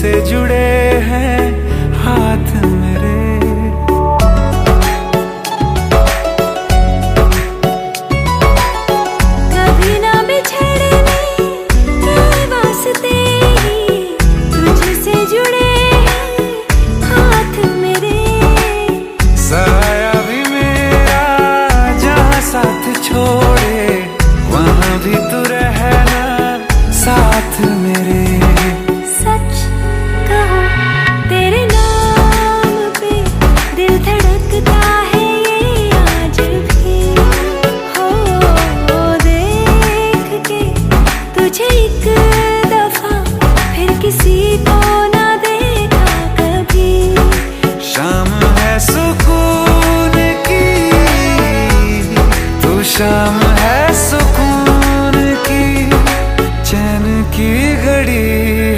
तुझसे जुड़े हैं हाथ मेरे। कभी ना बिछड़ने के वास्ते ही तुझसे जुड़े हैं हाथ मेरे। साया भी मेरा जहाँ साथ छोड़े वहाँ भी तू रहना साथ मेरे। सच कहो तेरे नाम पे दिल धड़कता है ये आज भी। हो देख के तुझे एक दफा फिर किसी को ना देखा कभी। शाम है सुकून की, तू शाम है सुकून की, चैन की घड़ी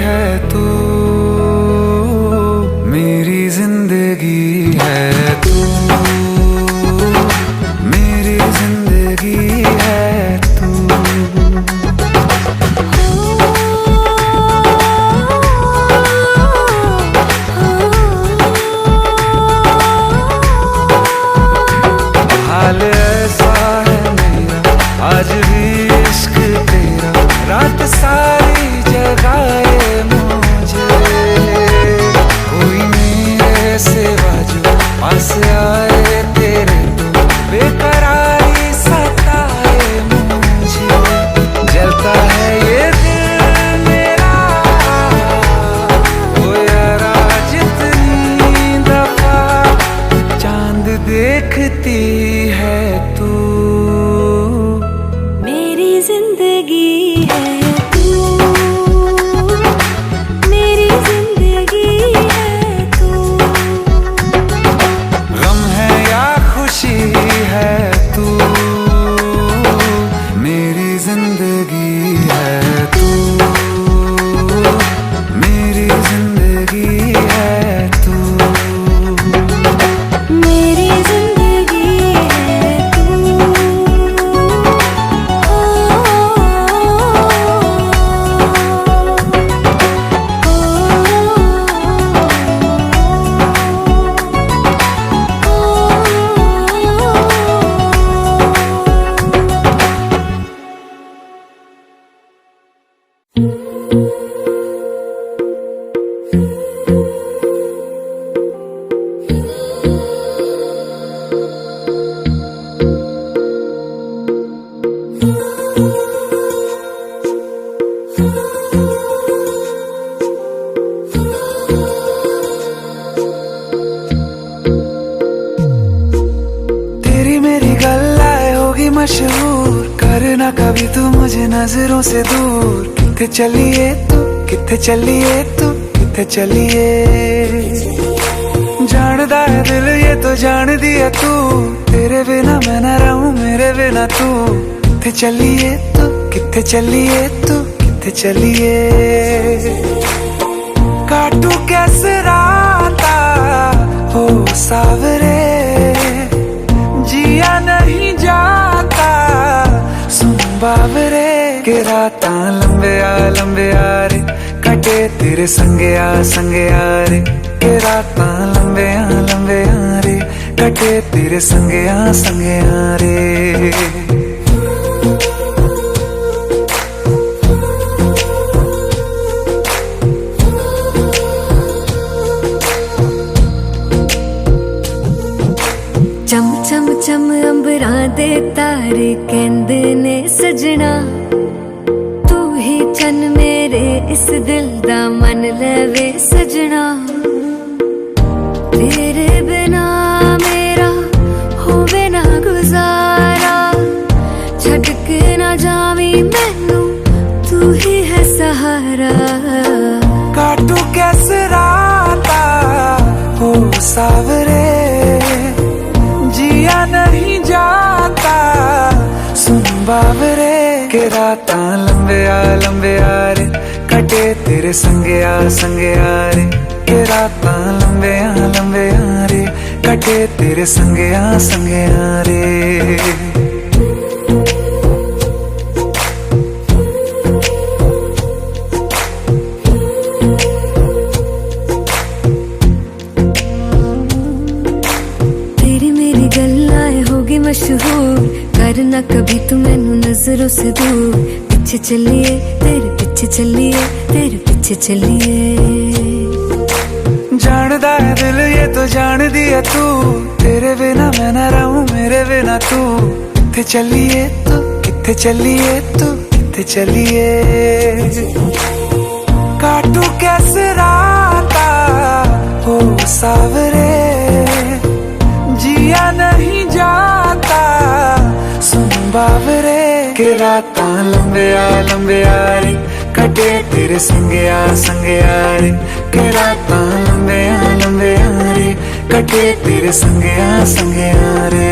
है तू, मेरी जिंदगी है तू, मेरी जिंदगी है तू। हाल ऐसा है मेरा आज भी इश्क तेरा, रात सारी जगाए मुझे। कोई मेरे सिवा जो पास आए तेरे तो बेकरारी सताए मुझे। जलता है ये दिल मेरा ओ यारा जितनी दफा चांद देखती है तू, मेरी जिंदगी है तू, मेरी जिंदगी है तू। गम है या खुशी है तू, मेरी जिंदगी है तू, मेरी जिंदगी है तू, मेरी जिंदगी है तू। तेरी मेरी गल्लाए होगी मशहूर, करना कभी तू मुझे नजरों से दूर। किथे चलिए तू, किथे चलिए तू, किथे चलिए। जानदा है दिल ये तो जान दिया तू, तेरे बिना मैं न रहूं मेरे बिना तू। किथे चलिए तू, किथे चलिए तू, किथे चलिए। काटू कैसे राता हो सावरे, जिया नहीं जाता सुन बाबरे। के रातां लंबे आ रे, कटे तेरे संगे आ रे। के रातां लंबे आ रे, कटे तेरे संगे आ रे। चम चम चम अंबरां दे तारे कहंदे ने सजना, तू ही चन मेरे इस दिल दा मन लवे सजना। तेरे बिना मेरा होवे ना गुजारा, छड़ के ना जावी मैनू तू ही है सहारा। काटू कैसे राता हो सावरे, जिया नहीं जाता सुन बाबरे। के रातां लंबे आ रे, कटे तेरे संगे आ रे। के रातां लंबे आ रे, कटे तेरे संगे आ रे। ना कभी तू मैनू नजरों से दूर, पीछे चलिए तेरे पीछे चलिए तेरे पीछे चलिए। जानदा है दिल ये तो जान दिया तू, तेरे बिना मैं ना रहूं मेरे बिना तू। किथे चलिए तू किथे चलिए तू किथे चलिए। काटू कैसे राता हो सावरे, जिया नहीं जाता सुन बावरे। के राता लंबे आ रे कटे तेरे संगया संगया रे। के राता लंबे आ रे कटे तेरे संगया संगया रे।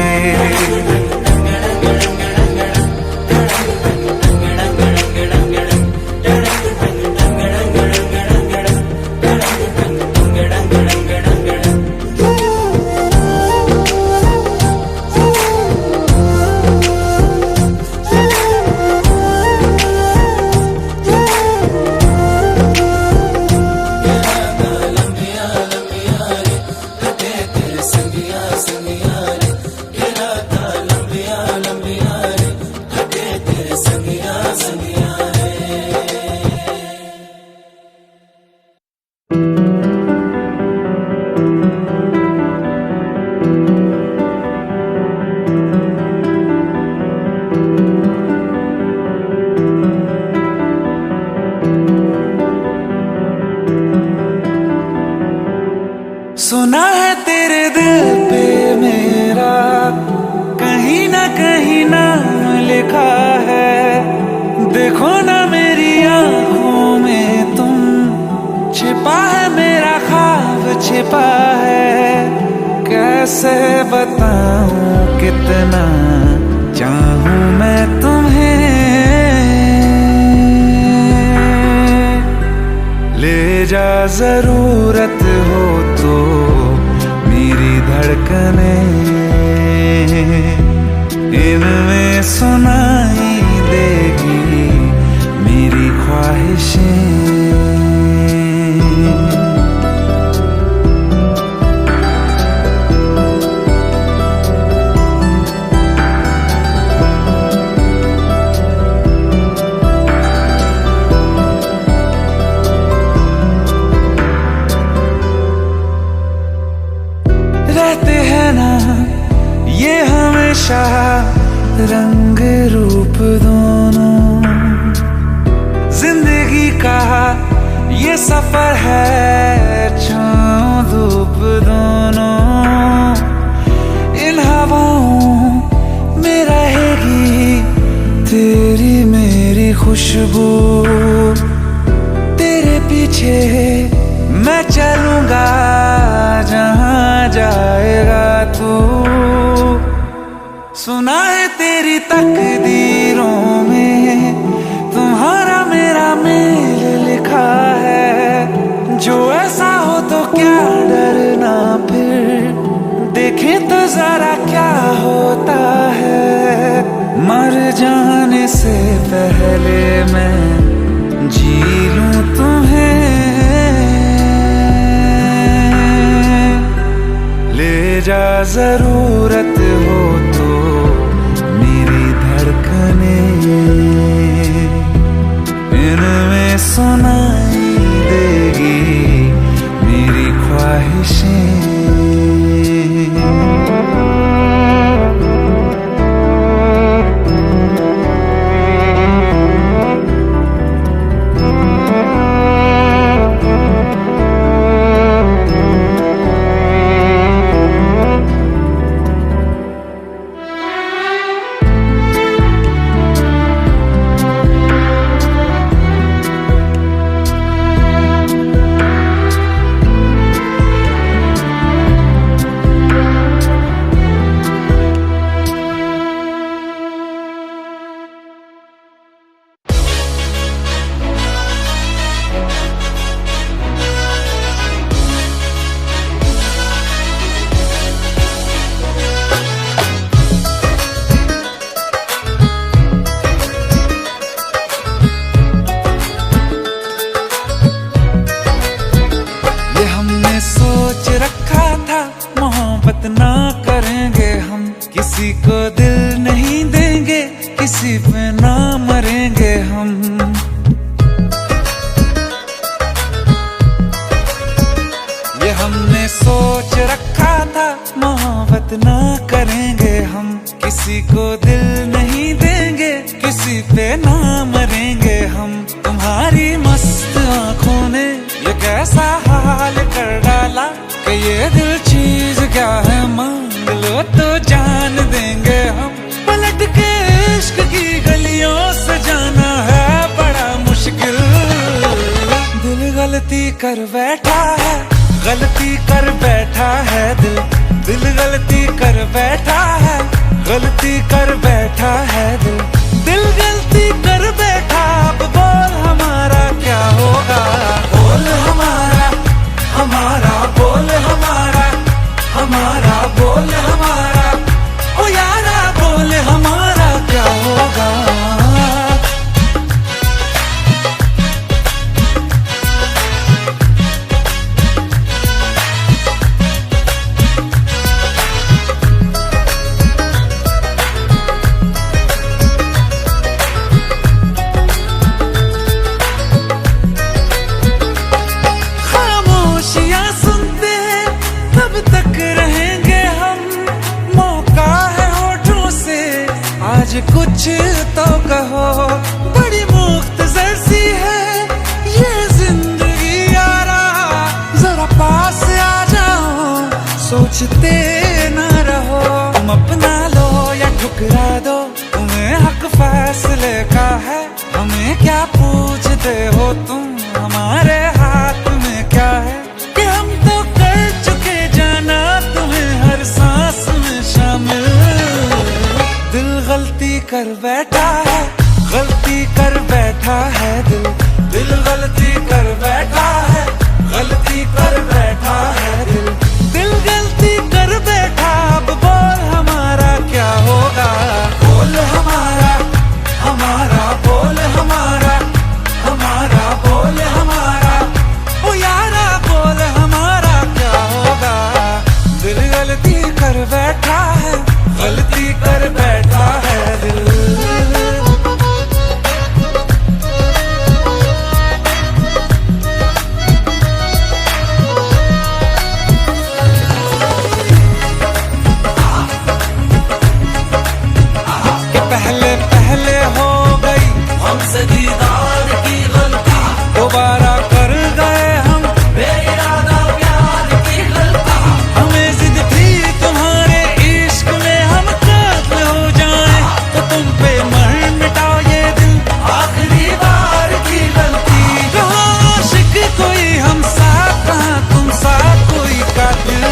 सुना है तेरे दिल पे मेरा कहीं ना कहीं नाम लिखा है। देखो ना मेरी आंखों में तुम, छिपा है मेरा ख्वाब छिपा है। कैसे बताऊं कितना चाहूं मैं तुम्हें। ले जा जरूरत हो तो मेरी धड़कने, इनमें सुनाई देगी मेरी ख्वाहिशें। रहते हैं ना ये हमेशा रंग रूप दोनों, जिंदगी का ये सफर है छाँव धूप दोनों। इन हवाओं में रहेगी तेरी मेरी खुशबू, तेरे पीछे मैं चलूंगा जहां जाएगा तू। सुना है तेरी तकदीरों में तुम्हारा मेरा मेल लिखा है। जो ऐसा हो तो क्या डरना फिर, देखें तो जरा क्या होता है। मर जाने से पहले मैं जी लूं तुम्हें। ले जा जरूरत हो तो मेरी धड़कने, इनमें सुनाई देगी मेरी ख्वाहिशें। सोच रखा था मोहब्बत ना करेंगे हम, किसी को दिल नहीं देंगे, किसी पे ना मरेंगे हम। तुम्हारी मस्त आंखों ने ये कैसा हाल कर डाला कि ये दिल चीज क्या है मांग लो तो जान देंगे हम। पलट के इश्क की गलियों से जाना है बड़ा मुश्किल। दिल गलती कर बैठा है, गलती कर बैठा है दिल। दिल गलती कर बैठा है, गलती कर बैठा है दिल। दिल गलती कर बैठा, अब बोल हमारा क्या होगा। बोल हमारा, हमारा बोल हमारा, हमारा बोल हमारा, ओ यारा बोल हमारा क्या होगा। कुछ तो कहो, बड़ी मुख्तसर सी है ये जिंदगी यारा। जरा पास आ जाओ, सोचते ना रहो। तुम अपना लो या ठुकरा दो, तुम्हें हक फैसले का है। हमें क्या पूछते हो तुम, हमारे हाथ में क्या है कि हम तो कर चुके जाना तुम्हें हर सांस में शामिल। दिल गलती कर बैठा है, गलती कर बैठा है दिल। दिल गलती कर बैठा है, गलती कर बैठा है दिल। दिल गलती कर बैठा, अब बोल हमारा क्या होगा। बोल हमारा, हमारा बोल हमारा, हमारा बोल हमारा, ओ यारा बोल हमारा क्या होगा। दिल गलती कर बैठा है, गलती कर बैठा है दिल। कि पहले पहले हो गई हमसे दीदार की गलती, दोबारा कर गए हम बेइरादा प्यार की गलती। हमें जिद थी तुम्हारे इश्क में हम कातिल हो जाएं, तो तुम पे मर मिटाओ ये दिल आखिरी बार की गलती। कहाँ आशिक कोई हम साथ, कहाँ तुम साथ कोई कातिल।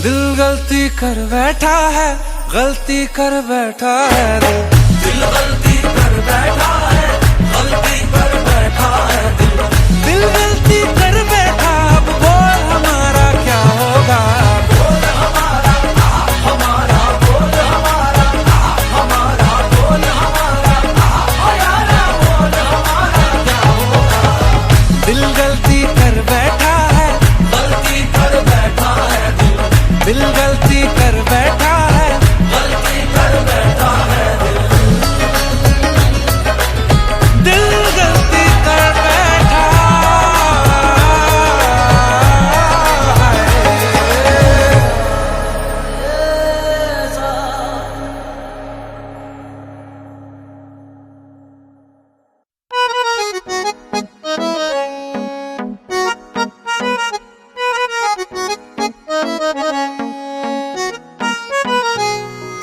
दिल गलती कर बैठा है, गलती कर बैठा है दिल। दिल गलती कर बैठा है, गलती कर बैठा है दिल। दिल गलती कर बैठा, अब बोल हमारा क्या होगा। बोल हमारा, हमारा बोल हमारा, हमारा बोल हमारा, ओ यारा बोल हमारा क्या होगा। दिल गलती कर बैठा है, गलती कर बैठा है दिल। दिल गलती कर बैठा है, गलती कर बैठा है दिल। दिल गलती कर बैठा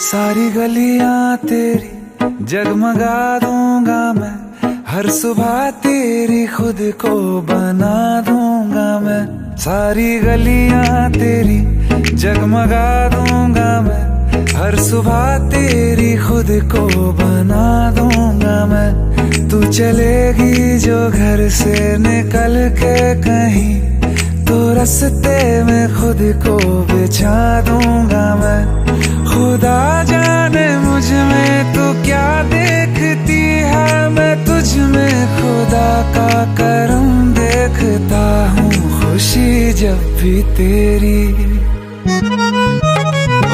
सारी गलियां तेरी जगमगा दूंगा मैं, हर सुबह तेरी खुद को बना दूंगा मैं। सारी गलियां तेरी जगमगा दूंगा मैं, हर सुबह तेरी खुद को बना दूंगा मैं। तू चलेगी जो घर से निकल के कहीं, तो रास्ते में खुद को बिछा दूंगा मैं। खुदा जाने मुझ में तू क्या देखती है, मैं तुझ में खुदा का करम देखता हूँ। खुशी जब भी तेरी,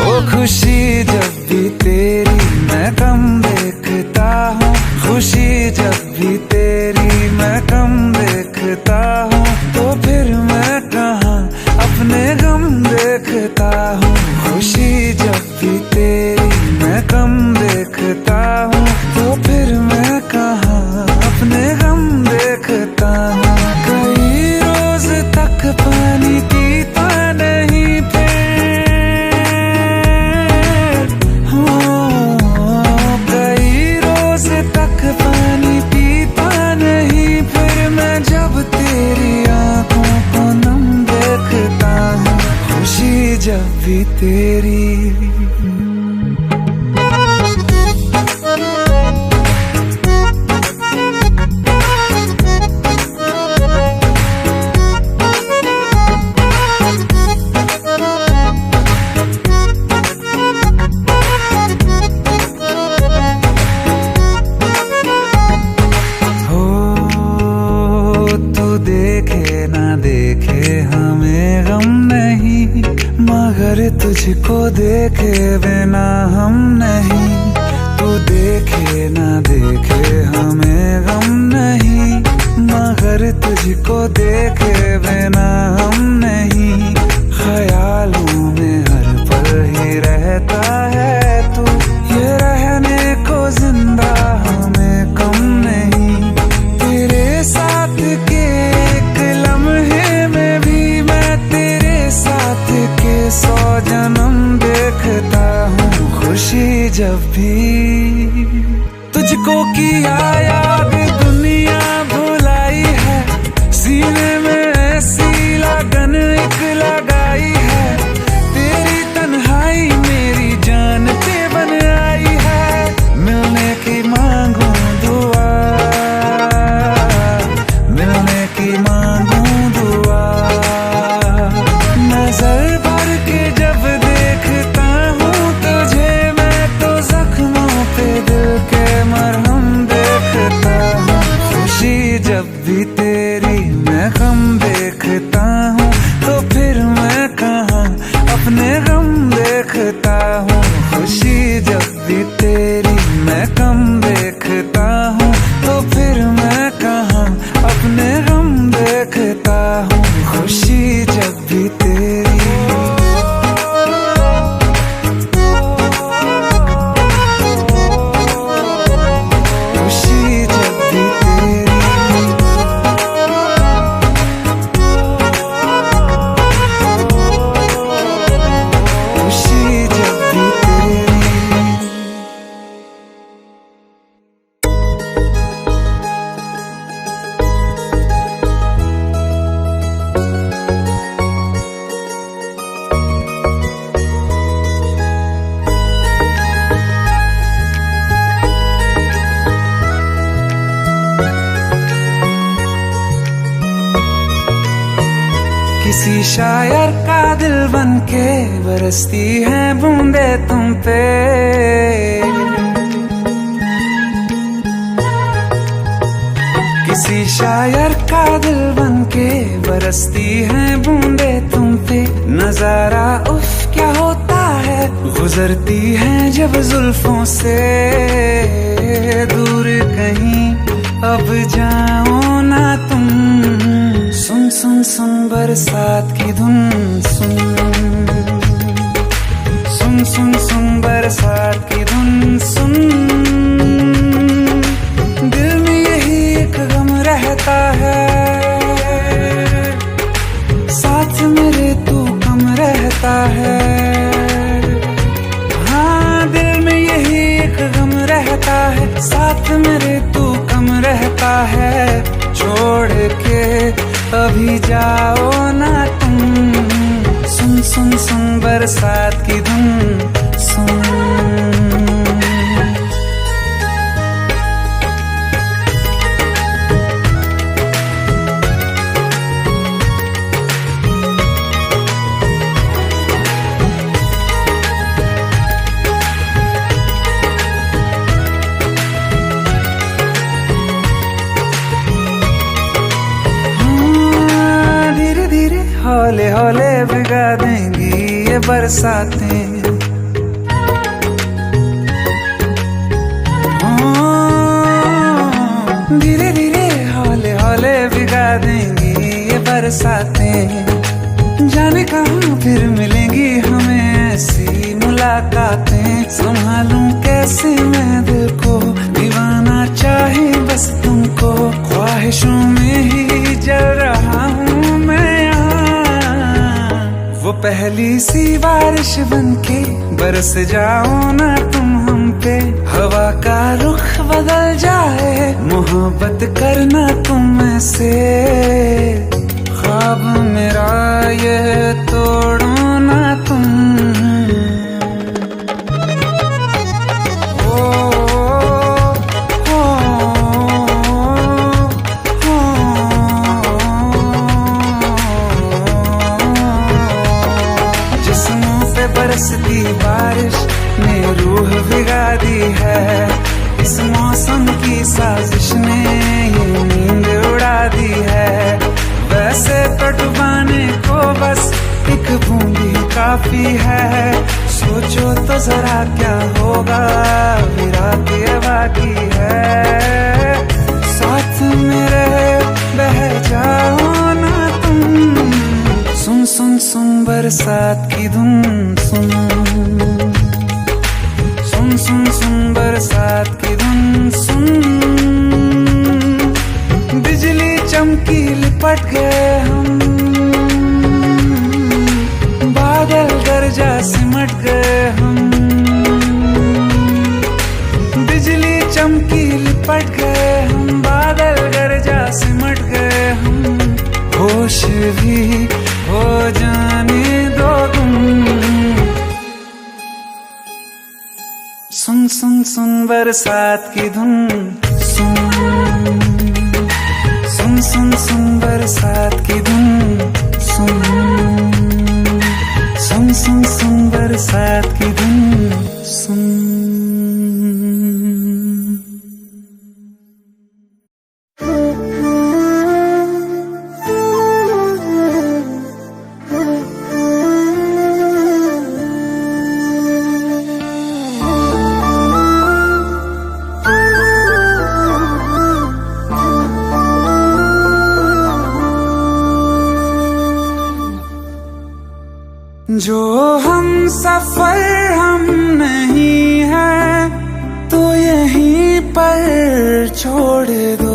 ओ खुशी जब भी तेरी मैं कम देखता हूँ। खुशी जब भी तेरी मैं कम देखता हूँ, तो फिर मैं कहाँ अपने गम देखता हूँ, खुशी जब भी तेरी मैं कम देखता हूँ, तो फिर मैं कहाँ अपने गम देखता हूँ। कई रोज तक पानी पीता नहीं फिर, कई रोज तक पानी पीता नहीं फिर, मैं जब तेरी आंखों को नम देखता हूँ, खुशी जब भी तेरी। मगर तुझको देखे बिना हम नहीं, तू देखे ना देखे हमें गम नहीं, मगर तुझको देखे बिना हम नहीं। ख्यालों में हर पल ही रहता है तू, ये रहने को जिंदा हमें कम नहीं। तेरे साथ के एक लम्हे में भी मैं तेरे साथ के 100 जन्म देखता हूँ, खुशी जब भी तुझको किया याद दुनिया भुलाई है, सीने में ऐसी लगन एक लगाई है, तेरी तन्हाई मेरी जान पे बन आई है। मिलने की मांगू दुआ, मिलने की मांगू दुआ, नजर भर के जब देखता हूँ तुझे मैं तो जख्मों पे दिल के मरहम देखता हूँ, खुशी जब भी तेरी मैं गम देखता हूँ, तो फिर मैं कहाँ अपने गम देखता हूँ, खुशी जब भी तेरी मैं कम देखता हूँ, तो फिर मैं कहाँ अपने गम देखता हूँ, खुशी जब भी तेरी। किसी शायर का दिल बनके बरसती है बूंदे तुम पे, किसी शायर का दिल बनके बरसती है बूंदे तुम पे। नजारा उफ क्या होता है, गुजरती है जब जुल्फों से दूर कहीं अब जाओ ना तुम। सुन सुन सुन बरसात की धुन सुन, सुन सुन सुन बरसात की धुन सुन। दिल में यही एक गम रहता है, साथ मेरे तू कम रहता है। हाँ दिल में यही एक गम रहता है, साथ मेरे तू कम रहता है। छोड़ के अभी जाओ ना तुम, सुन सुन सुन बरसात की धुन सुन। हौले हौले भिगा देंगी ये बरसातें, धीरे धीरे हौले हौले भिगा देंगी ये बरसातें। जाने कहाँ फिर मिलेंगी हमें ऐसी मुलाकातें। संभालूं कैसे मैं दिल को, दीवाना चाहे बस तुमको। ख्वाहिशों में ही जल रहा हूँ मैं यहाँ। वो पहली सी बारिश बनके बरस जाओ ना तुम हम पे। हवा का रुख बदल जाए, मोहब्बत करना तुम ऐसे। ख्वाब मेरा ये तोड़ो ना तुम। ओ, ओ, ओ, जिस्मों पे बरसती बारिश ने रूह भिगा दी है। इस मौसम की साजिश ने ये नींद उड़ा दी है। वैसे तो डुबाने को बस एक बूंदी काफी है। सोचो तो जरा क्या होगा, अभी रात ये बाकी है। साथ मेरे बह जाओ ना तुम। सुन सुन सुन बरसात की धुन सुन। सुन सुन सुन बरसात की धुन सुन। बिजली चमकी लिपट गए हम, बादल गरजा सिमट गए हम। बिजली चमकी लिपट गए हम, बादल गरजा सिमट गए हम। होश भी हो जाने दो तुम। सुन सुन सुन बरसात की धुन सुन। सुन सुन सुन बरसात की धुन सुन। सुन सुन सुन बरसात की धुन सुन। जो हम सफर हम नहीं है तो यहीं पर छोड़ दो।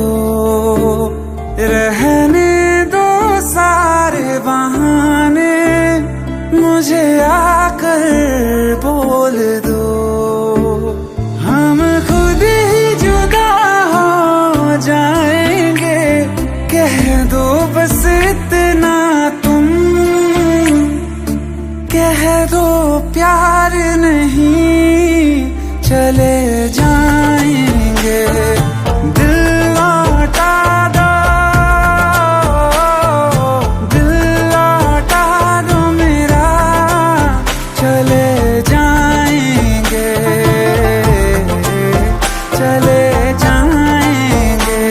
रहने दो सारे बहाने, मुझे आकर बोल दो। हम खुद ही जुदा हो जाएंगे, कह दो बस इतना तुम। कह दो प्यार नहीं चले जाएंगे। दिल लौटा दो, दिल लौटा दो मेरा, चले जाएंगे, चले जाएंगे।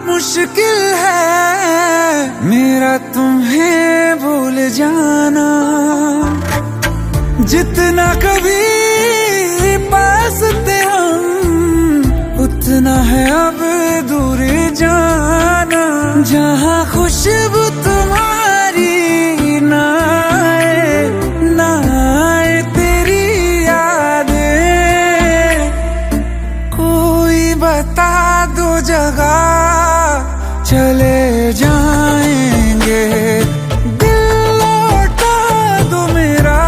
मुश्किल है मेरा तुम्हें भूल जाना। जितना कभी पास थे हम, उतना है अब दूर जाना। जहाँ खुशबू तुम्हारी ना आए, ना आए तेरी यादें। कोई बता दो जगह, चले जाएंगे। दिल लौटा दो मेरा,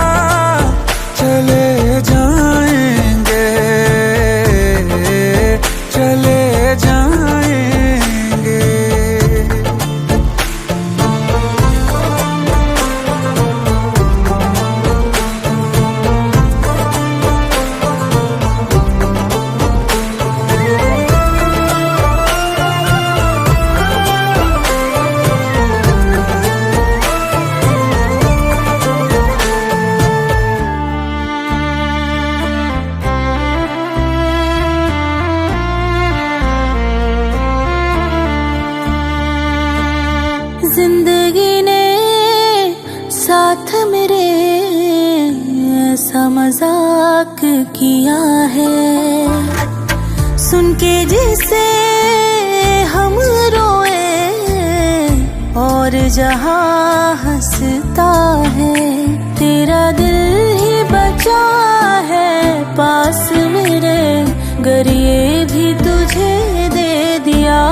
चले जाएंगे, चले जाएंगे। मजाक किया है, सुन के जिसे हम रोए और जहां हंसता है। तेरा दिल ही बचा है पास मेरे, गर ये भी तुझे दे दिया।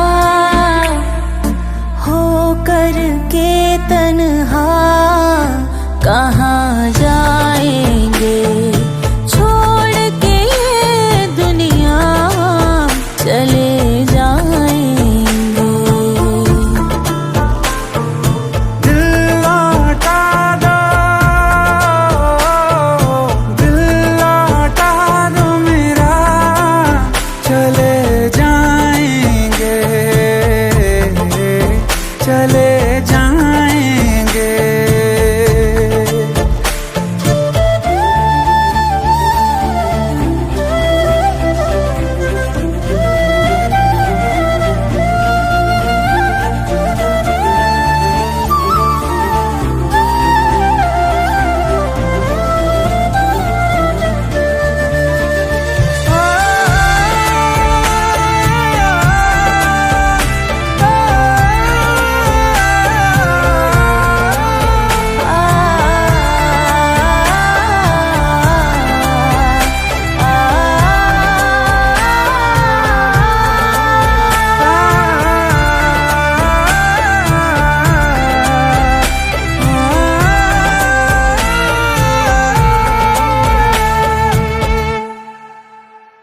हो करके तन्हा कहाँ जाएंगे, छोड़ के ये दुनिया चले जाएंगे। दिल लौटा दो, दिल लौटा दो मेरा, चले जाएंगे, चले जाएंगे।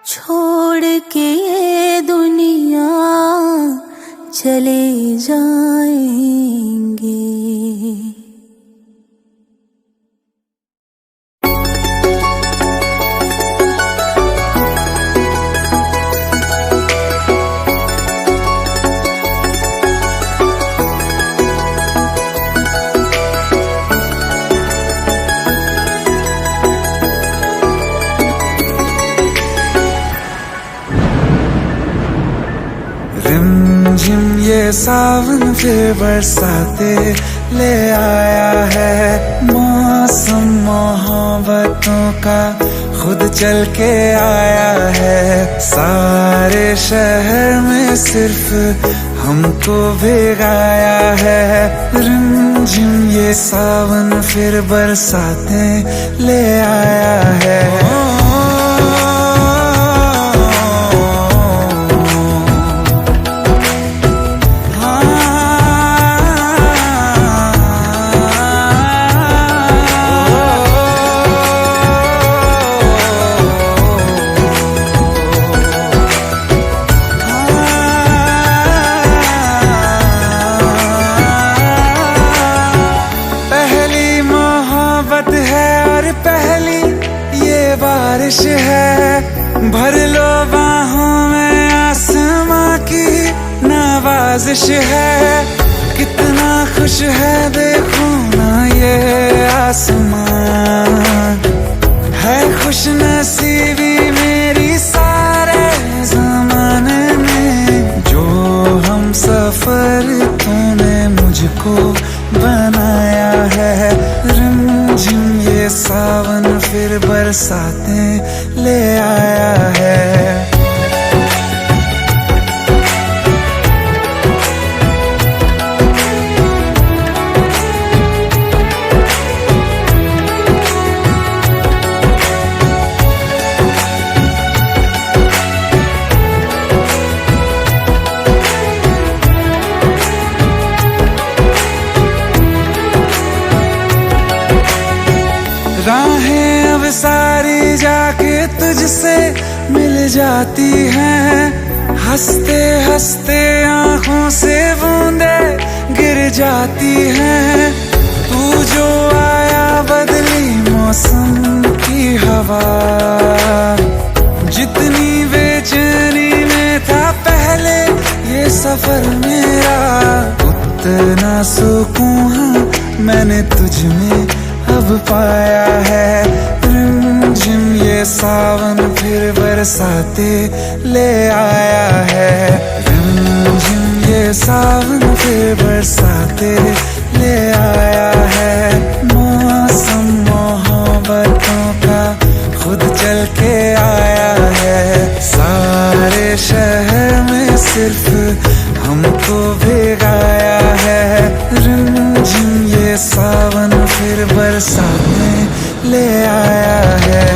छोड़ के ये दुनिया चले जाएंगे। रिमझिम ये सावन फिर बरसाते ले आया है, मौसम मोहब्बतों का खुद चल के आया है। सारे शहर में सिर्फ हमको भिगाया है। रिमझिम ये सावन फिर बरसाते ले आया है। बारिश है, भर लो बाहों में, आसमां की नवाजिश है। कितना खुश है देखो ना ये आसमां, है खुश नसीबी मेरी सारे ज़माने में। जो हम सफर तूने मुझको बनाया है। रिमझिम ये सावन फिर बरसाते ले आया है। राहें अब सारी जाके तुझसे मिल जाती हैं, हंसते हंसते आंखों से बूंदे गिर जाती हैं। तू जो आया बदली मौसम की हवा, जितनी बेचैनी में था पहले ये सफर मेरा, उतना सुकून मैंने तुझ में अब पाया है। रिमझिम ये सावन फिर बरसाते ले आया है। रिमझिम ये सावन फिर बरसाते ले आया है। मौसम मोहब्बतों का खुद चल के आया है। सारे शहर में सिर्फ हमको भिगाया है। रिमझिम ये सावन फिर बरसात में ले आया है।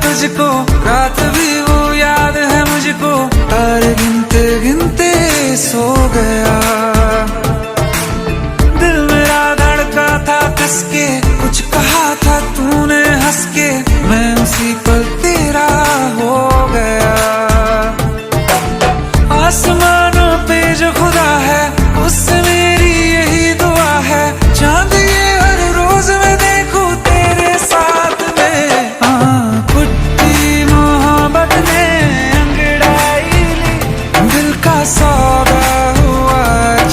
तुझको रात भी वो याद है मुझको, तारे गिनते गिनते सो गया। दिल मेरा धड़का था कसके, कुछ कहा था तूने हंस के, मैं उसी पल तेरा हो गया। आसमानों पे जो खुदा है उससे मेरी यही दुआ है, चांद ये हर रोज मैं देखूं तेरे साथ में। सौदा हुआ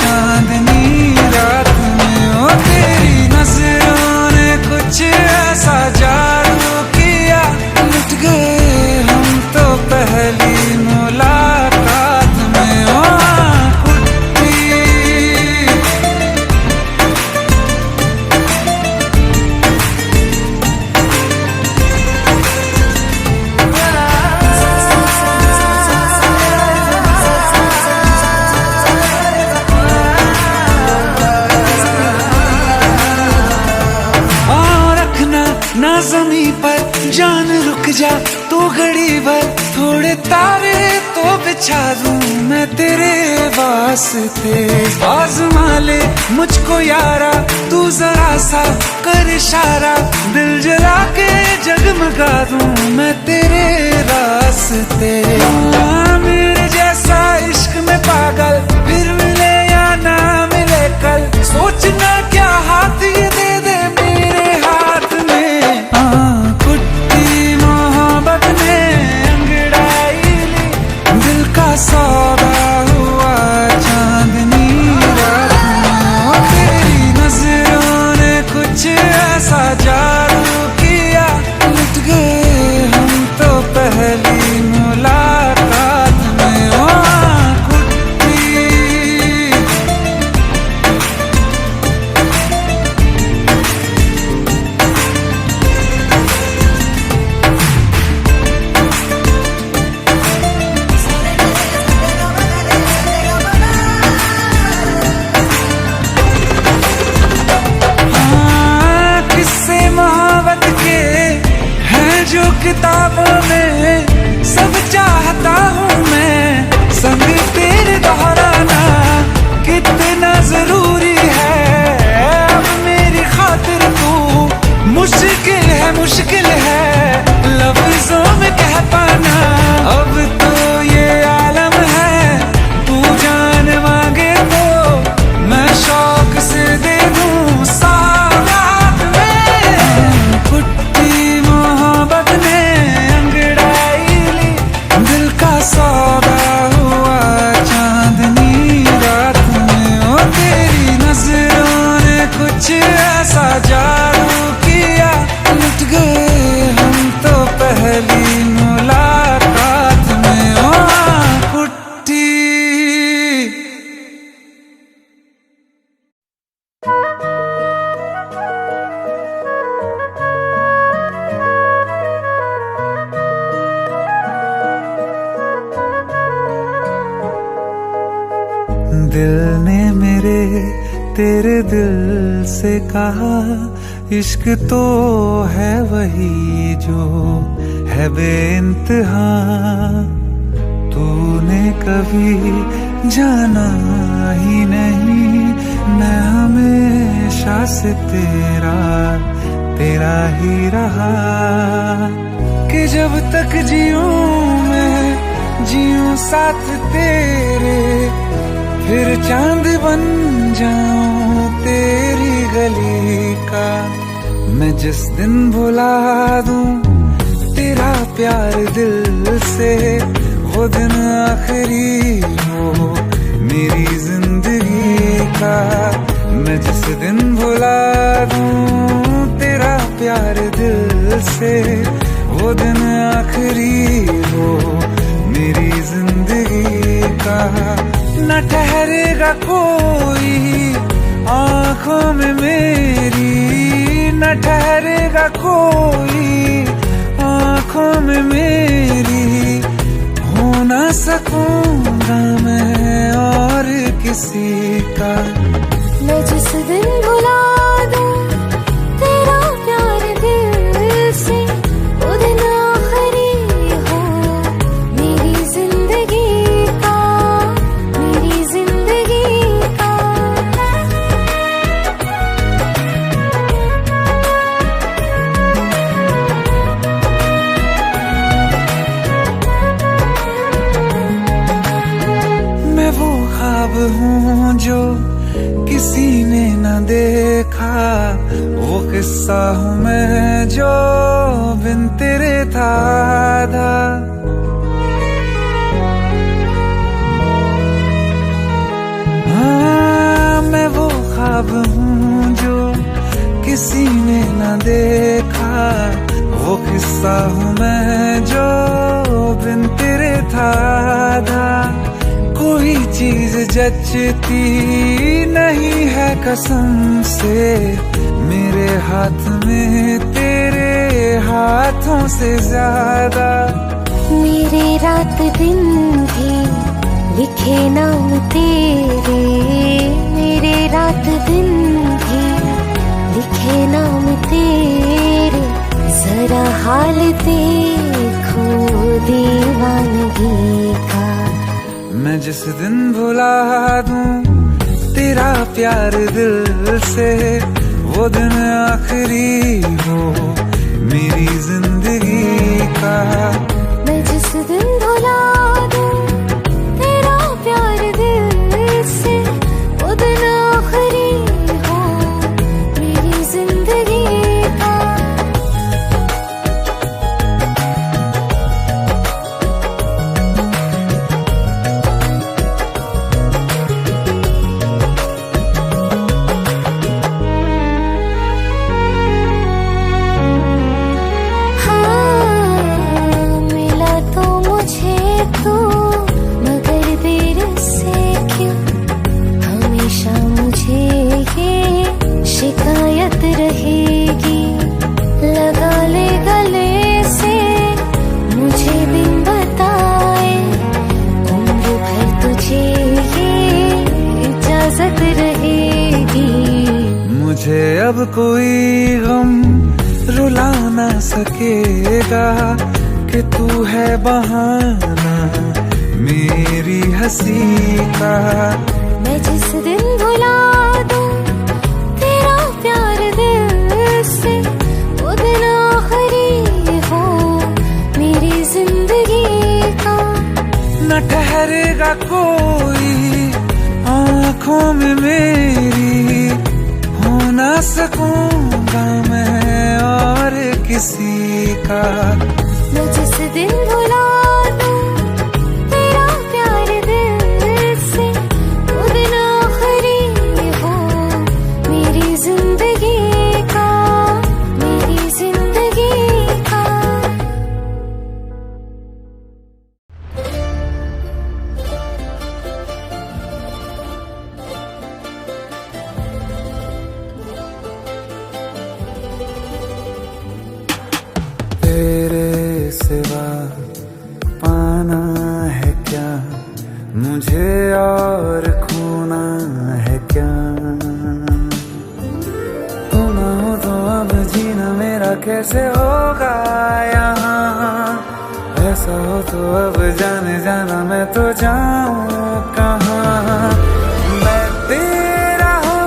चांदनी रात में, ओ तेरी नजरों ने कुछ ऐसा जादू किया, लुट गए हम तो पहली मुलाकात में। ओ ना ज़मीं पर जान रुक जा तू घड़ी भर, थोड़े तारे तो बिछा दूं मैं तेरे वास्ते। आज़मा ले मुझको यारा तू जरा सा कर इशारा, दिल जला के जगमगा दूं मैं तेरे रास्ते। मेरे जैसा इश्क में पागल फिर मिले या ना मिले कल, सोचना क्या हाथ ये दे दे मेरे हाथ में। कुट्टी मोहब्बत ने अंगड़ाई ली, दिल का सौदा हुआ चांदनी रात में, ओ तेरी नजरों ने कुछ ऐसा जादू किया, लुट गए हम तो पहली मुलाकात में। ओ जो किताबों में सब चाहता हूँ मैं, संग तेरे दोहराना कितना जरूरी है। अब मेरी खातिर तू मुश्किल है लफ्जों में कह पाना। अब तो ये आलम है तू जान मांगे तो मैं शौक से दे दूँ साथ में। कुट्टी मोहब्बत ने अंगड़ाई ली, दिल का सौदा हुआ चांदनी रात में, ओ तेरी नजरों ने कुछ ऐसा जादू किया, लुट गए हम तो पहली मुलाकात में। ओ कुट्टी दिल ने मेरे तेरे दिल से कहा, इश्क तो है वही जो है बेइंतहा। तूने कभी जाना ही नहीं मैं हमेशा से तेरा तेरा ही रहा, कि जब तक जीऊं मैं जीऊं साथ तेरे, फिर चांद बन जाऊं तेरी गली का। मैं जिस दिन भुला दूं तेरा प्यार दिल से, वो दिन आखिरी हो मेरी जिंदगी का। मैं जिस दिन भुला दूं तेरा प्यार दिल से, वो दिन आखिरी हो मेरी जिंदगी का। न ठहरेगा कोई आंखों में मेरी, न ठहरेगा कोई आंखों में मेरी, हो ना सकूंगा मैं और किसी का। मैं जिस दिन भुला दूं तेरा प्यार दिल से, वो दिन आखिरी हो मेरी जिंदगी का, मेरी जिंदगी का। मैं वो ख्वाब हूँ जो किसी ने न देखा, वो किस्सा हूँ मैं जो बिन तेरे था आधा। हाँ, मैं वो ख्वाब हूँ जो किसी ने न देखा, वो किस्सा हूँ मैं जो बिन तेरे था आधा। कोई चीज जचती नहीं है कसम से, मेरे हाथ में तेरे हाथों से ज्यादा। मेरे रात दिन भी लिखे नाम तेरे, मेरे रात दिन भी लिखे नाम तेरे। जरा हाल देखो दीवानगी का। मैं जिस दिन भुला दूं तेरा प्यार दिल से, वो दिन आखिरी हो मेरी जिंदगी का। मैं जिस दिन भुला दूं तेरा प्यार दिल से, वो दिन आखिरी हो मेरी जिंदगी का। रहेगी लगा ले गले से मुझे बिन बताए, उम्र भर तुझे ये इजाजत रहेगी। मुझे अब कोई गम रुला ना सकेगा, कि तू है बहाना मेरी हंसी का। मैं जिस दिन भुला दूं तेरा प्यार दिल से, वो दिन आखिरी हो मेरी जिंदगी का। न ठहरेगा कोई आंखों में मेरी, हो ना सकूंगा मैं और किसी का। मैं जिस दिन भुला दूं तेरा प्यार दिल से, वो दिन आखिरी हो मेरी जिंदगी का, मेरी जिंदगी का। तेरे सिवा पाना है क्या मुझे, और खोना है क्या। तुम ना हो तो अब जीना मेरा कैसे होगा यहाँ। ऐसा हो तो अब जाने जाना मैं तो जाऊँ कहाँ। मैं तेरा हो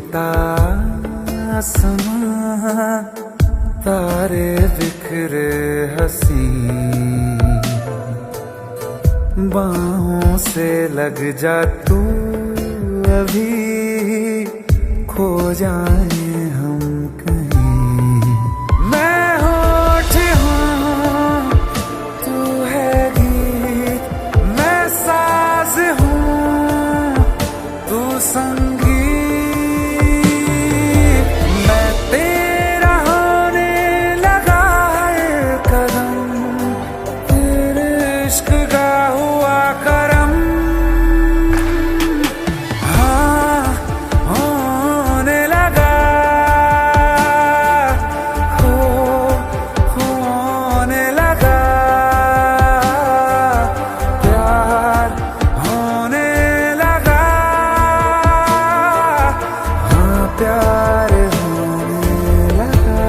गिरता आसमां, तारे बिखरे हंसी, बाहों से लग जा तू अभी, खो जाए हम कहीं। मैं होठ हूँ तू है गीत, मैं साज हूँ तू संगीत, मैं तेरा होने लगा है कदम, तेरे इश्क का हुआ करम। हाँ होने लगा, होने लगा, प्यार होने लगा, हाँ प्यार होने लगा।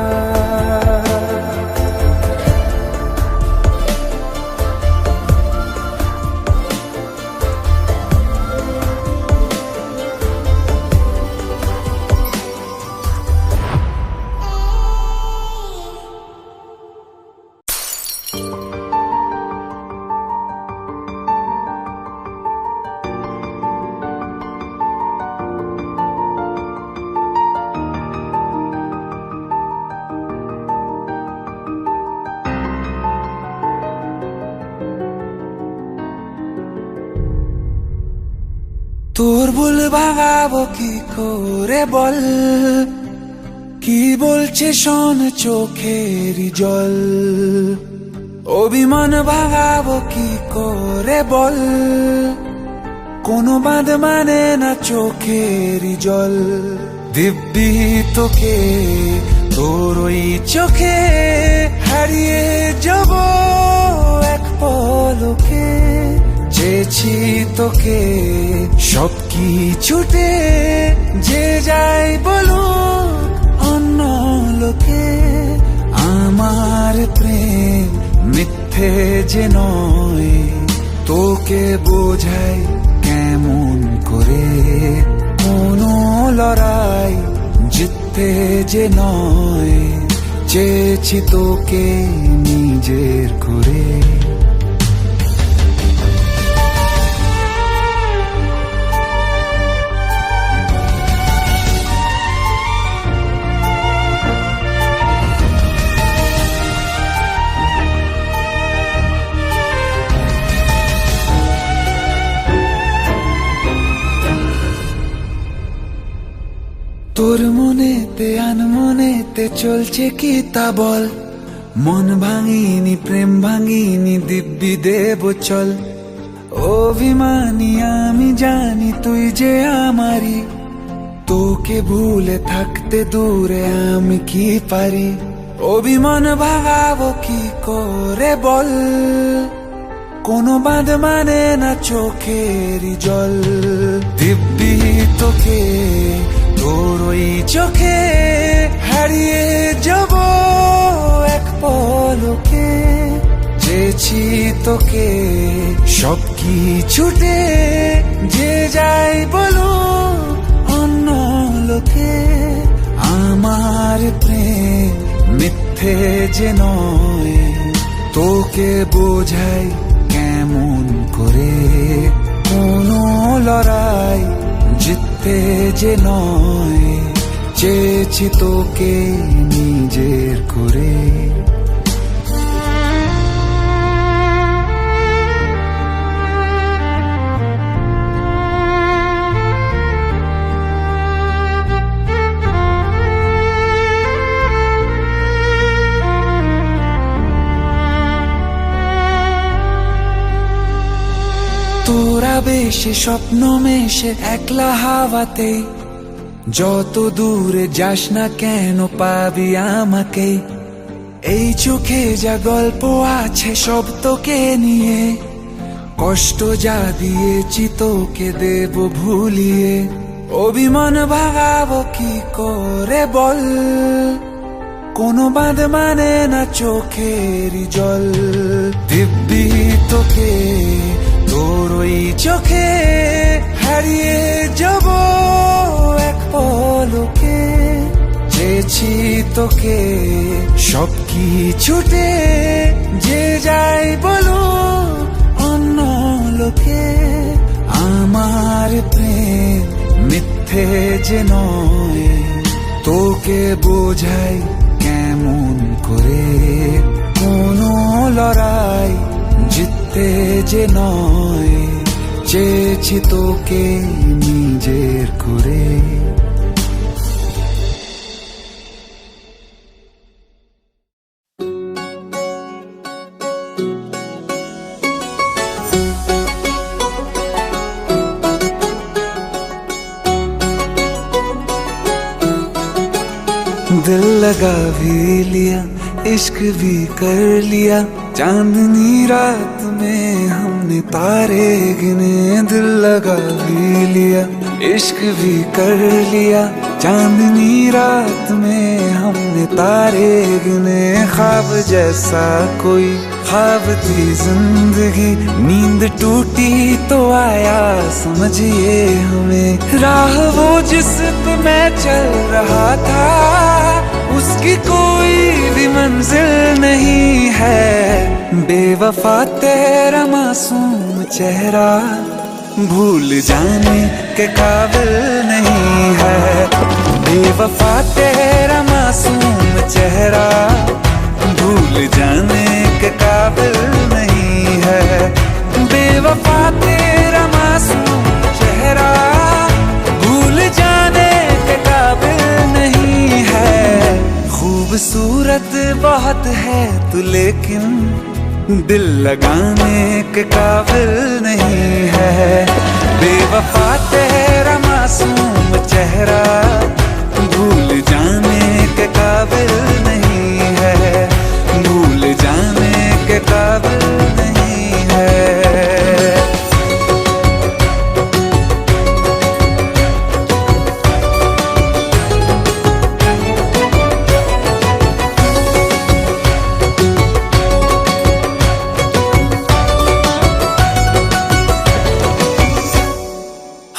তোর ভুল ভাঙাবো কি করে বল, কি বলছে শোন চোখেরই জল, অভিমান ভাঙাবো কি করে বল, কোনো বাঁধ মানে না চোখেরই জল। দিব্যি তোকে তোর ওই চোখে হারিয়ে যাব এক পলকে, চেয়েছি তোকে সব কিছুতে, যে যাই বলুক অন্য লোকে, আমার প্রেম মিথ্যে যে নয়, তোকে বোঝাই কেমন করে, কোনো লড়াই জিততে যে নয়, চেয়েছি তোকে নিজের করে। তোর মনেতে আনমনেতে চলছে কি তা বল, মন ভাঙিনি প্রেম ভাঙিনি দিব্যি দেব চল, অভিমানী আমি জানি তুই যে আমারই, তোকে ভুলে থাকতে দূরে আমি কি পারি, অভিমান ভাঙাবো কি করে বল, কোনো বাঁধ মানে না চোখেরই জল। দিব্যি তোকে তোর ওই চোখে হারিয়ে যাব এক পলকে, চেয়েছি তোকে সব কিছুতে, যে যাই বলুক অন্য লোকে, আমার প্রেম মিথ্যে যে নয়, তোকে বোঝাই কেমন করে, কোনো লড়াই জিততে যে নয়, চেয়েছি তোকে নিজের করে। তোরা বেশি স্বপ্ন মেশে একলা হাওয়াতে, যত দূরে যাস না কেন পাবি আমাকে, এই চোখে যা গল্প আছে সব তোকে নিয়ে, কষ্ট যা দিয়েছি তোকে দেব ভুলিয়ে, অভিমান ভাঙাবো কি করে বল, কোনো বাঁধ মানে না চোখেরই জল। দিব্যি তোকে তোর ওই চোখে হারিয়ে যাব এক পলকে চেয়েছি তোকে সব কিছুতে যে যাই বলো অন্য লোকে আমার প্রেম মিথ্যে যে নয় তোকে বোঝাই কেমন করে কোনো লড়াই জিততে যে নয় চেয়েছি তোকে নিজের করে दिल लगा भी लिया इश्क भी कर लिया चांदनी रात में हमने तारे गिने दिल लगा भी लिया इश्क भी कर लिया चांदनी रात में हमने तारे गिने ख्वाब जैसा कोई ख्वाब थी जिंदगी नींद टूटी तो आया समझिए हमें राह वो जिस पे मैं चल रहा था उसकी कोई भी मंजिल नहीं है बेवफा तेरा मासूम चेहरा भूल जाने के काबिल नहीं है बेवफा तेरा मासूम चेहरा भूल जाने के काबिल नहीं है बेवफा तेरा मासूम चेहरा भूल जाने के काबिल नहीं है खूबसूरत बहुत है तू लेकिन दिल लगाने के काबिल नहीं है बेवफा तेरा मासूम चेहरा भूल जाने के काबिल नहीं है भूल जाने के काबिल नहीं है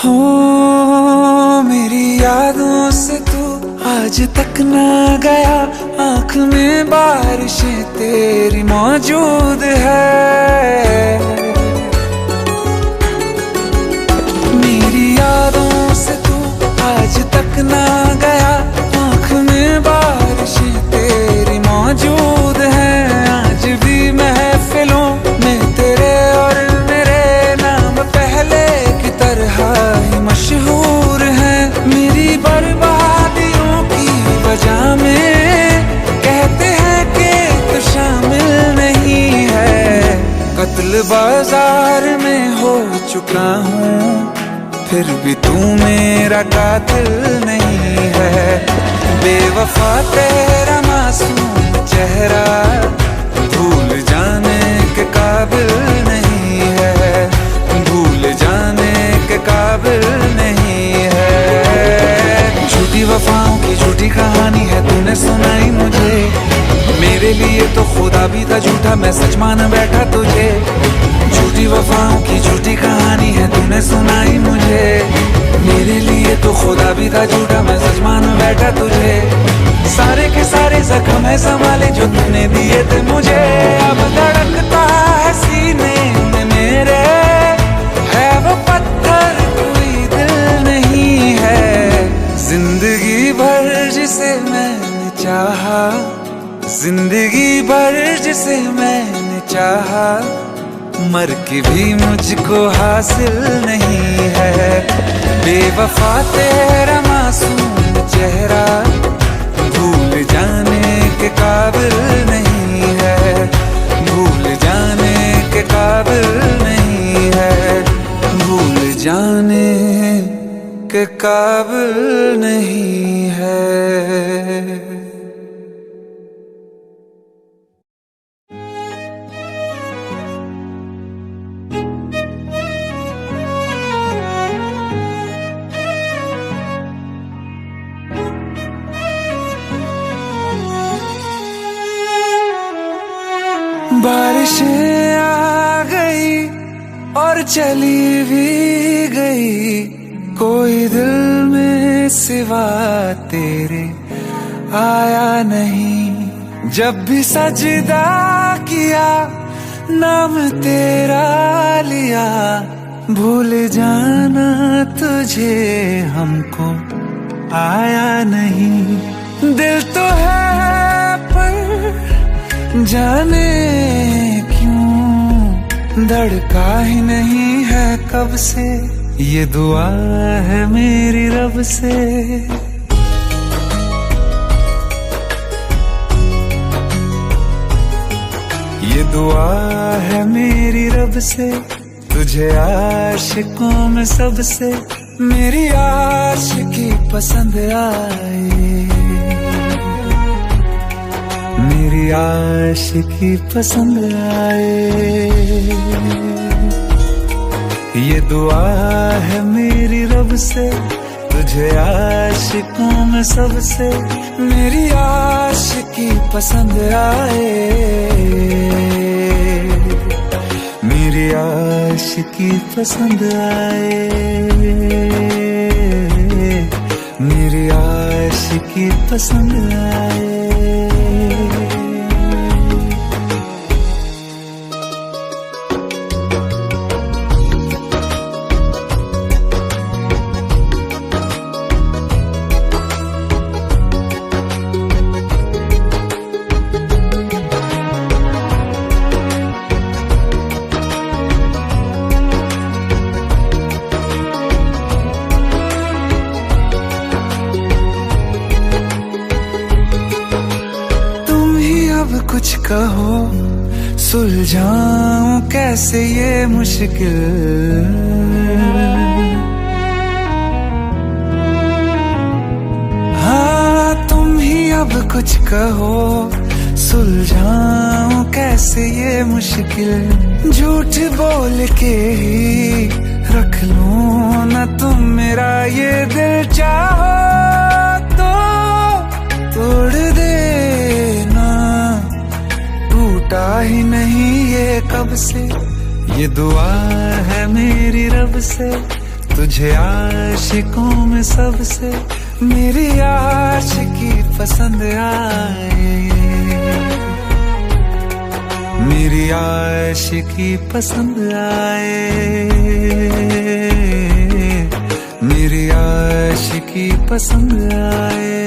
हो मेरी यादों से तू आज तक ना गया आँख में बारिशें तेरी मौजूद है मेरी यादों से तू आज तक ना गया आँख में बारिशें तेरी मौजूद है आज भी महफिलों में तेरे और मेरे नाम पहले की तरह ही मशहूर है मेरी बर्बादियों की वजह में कहते हैं कि तू शामिल नहीं है कत्ल बाजार में हो चुका हूँ फिर भी तू मेरा कातिल नहीं है बेवफा तेरा मासूम चेहरा भूल जाने के काबिल नहीं है भूल जाने के काबिल नहीं है झूठी वफाओं की झूठी कहानी है तूने सुनाई मुझे मेरे लिए तो खुदा भी था झूठा मैं सच मान बैठा तुझे झूठी वफाओं की झूठी कहानी है तूने सुनाई मुझे मेरे लिए तो खुदा भी था झूठा मैं सच मान बैठा तुझे सारे के सारे जख्म है संभाले जो तूने दिए थे मुझे अब धड़कता है सीने में मेरे है वो पत्थर कोई दिल नहीं है जिंदगी भर जिसे मैंने चाहा जिंदगी भर जिसे मैंने चाहा मर के भी मुझको हासिल नहीं है बेवफा तेरा मासूम चेहरा भूल जाने के काबिल नहीं है भूल जाने के काबिल नहीं है भूल जाने के काबिल नहीं है बारिशें आ गई और चली भी गई कोई दिल में सिवा तेरे आया नहीं। जब भी सजदा किया नाम तेरा लिया, भूल जाना तुझे हमको आया नहीं। दिल तो है पर जाने क्यों धड़का ही नहीं है कब से, ये दुआ है मेरी रब से। ये दुआ है मेरी रब से, तुझे आशिकों में सबसे मेरी आशिकी पसंद आए, मेरी आशिकी पसंद आए। ये दुआ है मेरी रब से, तुझे आशिकों में सबसे मेरी आशिकी पसंद आए, मेरी आशिकी पसंद आए, मेरी आशिकी पसंद आए। कुछ कहो सुलझाऊं कैसे ये मुश्किल, हाँ तुम ही अब कुछ कहो सुलझाऊं कैसे ये मुश्किल। झूठ बोल के ही रख लूं ना तुम मेरा ये दिल, चाहो तो तोड़ देना, टूटा ही नहीं ये कब से। ये दुआ है मेरी रब से, तुझे आशिकों में सबसे मेरी आशिकी पसंद आए, मेरी आशिकी पसंद आए, मेरी आशिकी पसंद आए।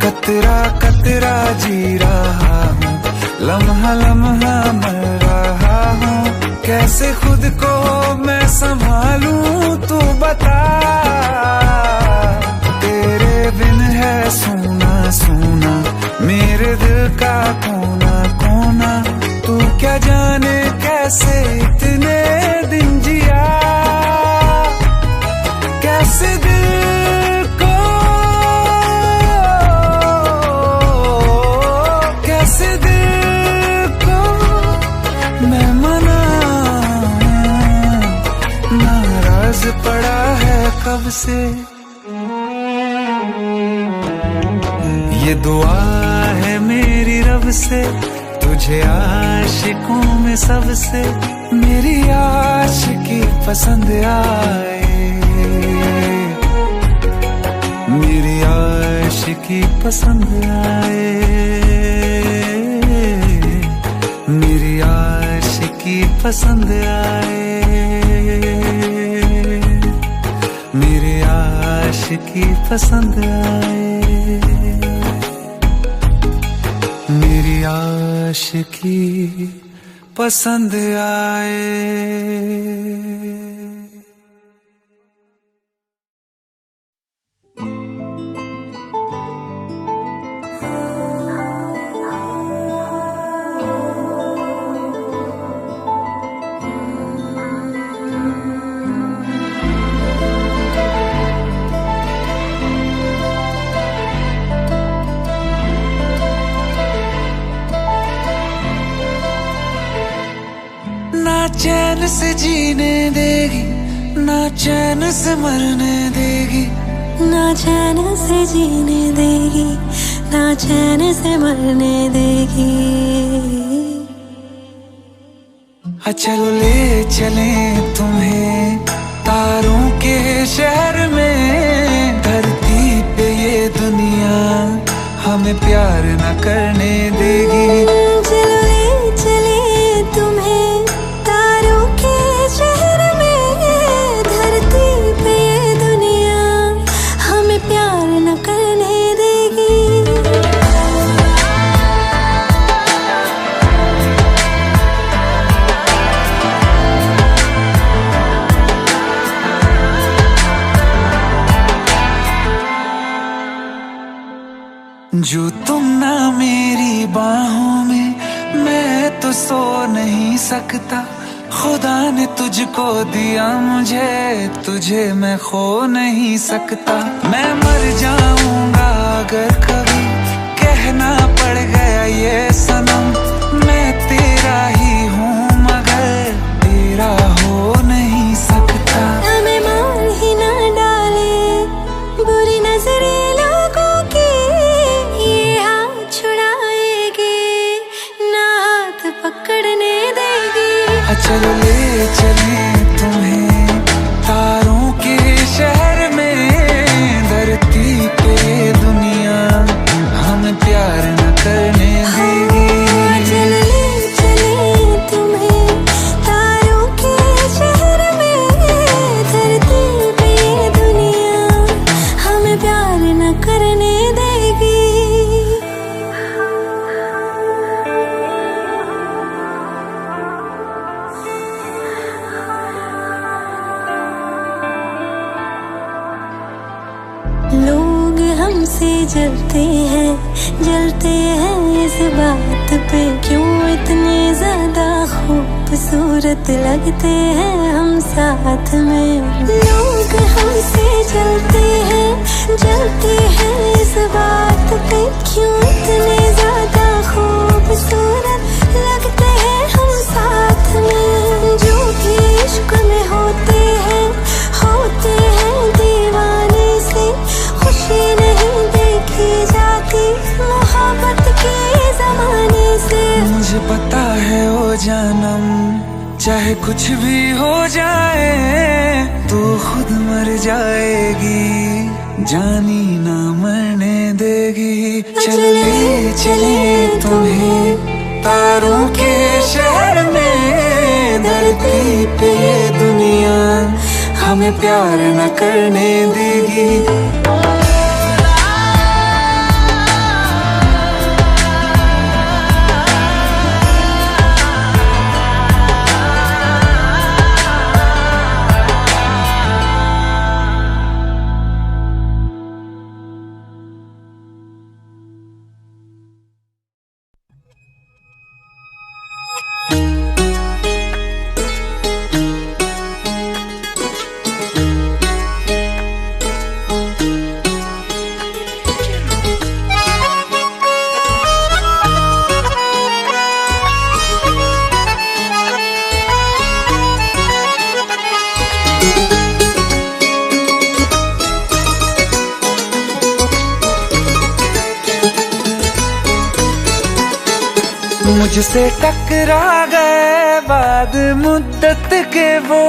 कतरा कतरा जी रहा हूँ, लम्हा लम्हा मर रहा हूँ, कैसे खुद को मैं संभालूं तू बता। तेरे बिन है सूना सूना मेरे दिल का कोना कोना, तू क्या जाने कैसे इतने दिन जिया, कैसे दिल को कैसे दिल को मैं मनाऊं, नाराज पड़ा है कब से। ये दुआ है मेरी रब से, तुझे आशिकों में सबसे मेरी आशिकी पसंद आए, मेरी आशिकी पसंद आए, मेरी आशिकी पसंद आए, मेरी आशिकी पसंद आए, मेरी आशिकी पसंद आए। ना चैन से जीने देगी, ना चैन से मरने देगी, ना चैन से जीने देगी, ना चैन से मरने देगी। चलो ले चले तुम्हें तारों के शहर में, धरती पे ये दुनिया हमें प्यार न करने देगी। चलो ले चले तुम्हें तारों के शहर में, धरती पे ये दुनिया हमें प्यार न करने देगी। जो तुम ना मेरी बाहों में, मैं तो सो नहीं सकता। खुदा ने तुझको दिया मुझे, तुझे मैं खो नहीं सकता। मैं मर जाऊंगा अगर कभी कहना पड़ गया ये सनम, मैं तेरा ही हूँ मगर तेरा हो नहीं सकता। हमें मार ही ना डाले बुरी नजरें लोगों की, ये हाथ छुड़ाएगी ना हाथ पकड़ने देगी। चलो ले चले तुम्हें तारों के शहर में, धरती पे दुनिया हमें प्यार न करने देगी। चलो ले चले तुम्हें तारों के शहर में, धरती पे दुनिया हमें प्यार न करने देगी। लोग हमसे जलते हैं इस बात पे, क्यों इतने ज्यादा खूबसूरत लगते हैं हम साथ में। लोग हमसे जलते हैं इस बात पे, क्यों इतने ज्यादा खूबसूरत लगते हैं हम साथ में। जो भी इश्क में होते हैं दीवाने से, खुशी नहीं देखी जाती मोहब्बत के जमाने से। मुझे पता है ओ जानम, चाहे कुछ भी हो जाए तू खुद मर जाएगी, जानी ना मरने देगी। चले चले तुम्हें तारों के शहर में, धरती पे ये दुनिया हमें प्यार न करने देगी। मुझसे टकरा गए बाद मुद्दत के वो,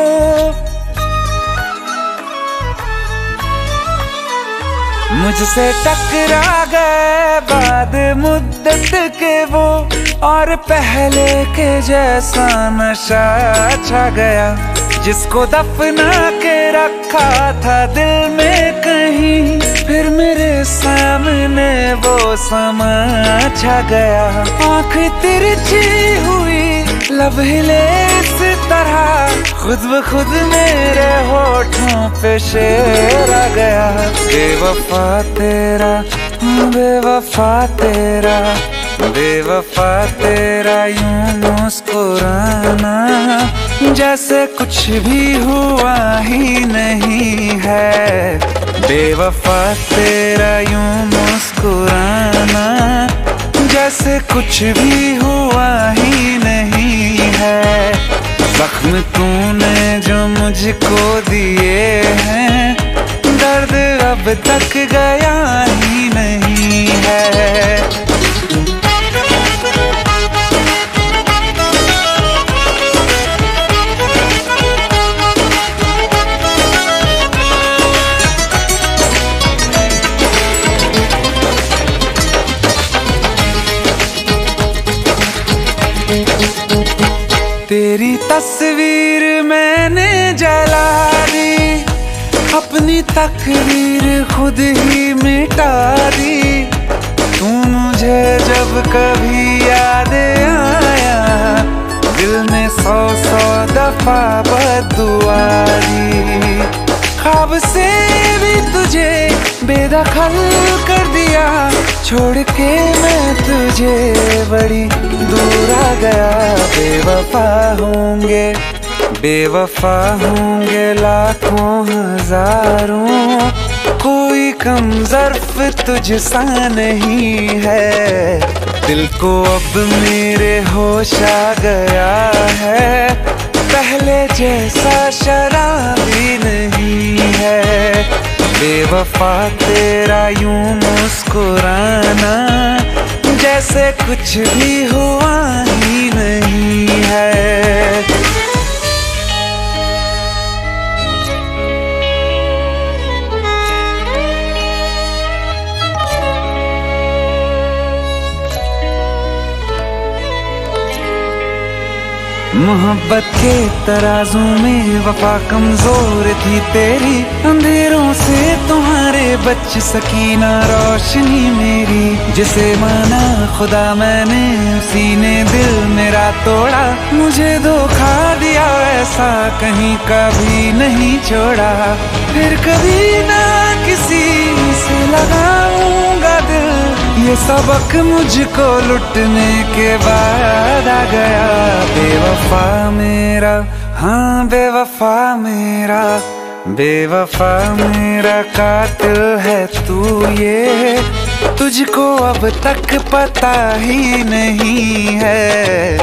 मुझसे टकरा गए बाद मुद्दत के वो, और पहले के जैसा नशा छा गया। जिसको दफना के रखा था दिल में कहीं, फिर मेरे सामने वो समा छा गया। आँख तिरछी हुई, लब हिले इस तरह, खुद ब खुद मेरे होठों पे शेर आ गया। बेवफा तेरा, बेवफा तेरा, बेवफा तेरा यूं मुस्कुराना, जैसे कुछ भी हुआ ही नहीं है। बेवफा तेरा यूं मुस्कुराना, जैसे कुछ भी हुआ ही नहीं है। जख्म तूने जो मुझको दिए हैं, दर्द अब तक गया ही नहीं है। तेरी तस्वीर मैंने जला दी, अपनी तकदीर खुद ही मिटा दी। तू मुझे जब कभी याद आया, दिल ने 100 दफा बद्दुआ दी। ख्वाब से भी तुझे बेदखल कर दिया, छोड़ के मैं तुझे बड़ी दूर आ गया। बेवफा होंगे लाखों हजारों, कोई कम ज़र्फ तुझसा नहीं है। दिल को अब मेरे होश आ गया है, पहले जैसा शराबी नहीं है। बेवफा तेरा यूं मुस्कुराना, जैसे कुछ भी हुआ ही नहीं है। मोहब्बत के तराजू में वफा कमजोर थी तेरी, अंधेरों से तुम्हारे बच सकी ना रोशनी मेरी। जिसे माना खुदा मैंने, उसी ने दिल मेरा तोड़ा। मुझे धोखा दिया ऐसा कहीं कभी नहीं छोड़ा, फिर कभी ना किसी से लगाऊंगा दिल। ये सबक मुझको लुटने के बाद आ गया। बेवफा मेरा, हाँ बेवफा मेरा, बेवफा मेरा कातिल है तू, ये तुझको अब तक पता ही नहीं है।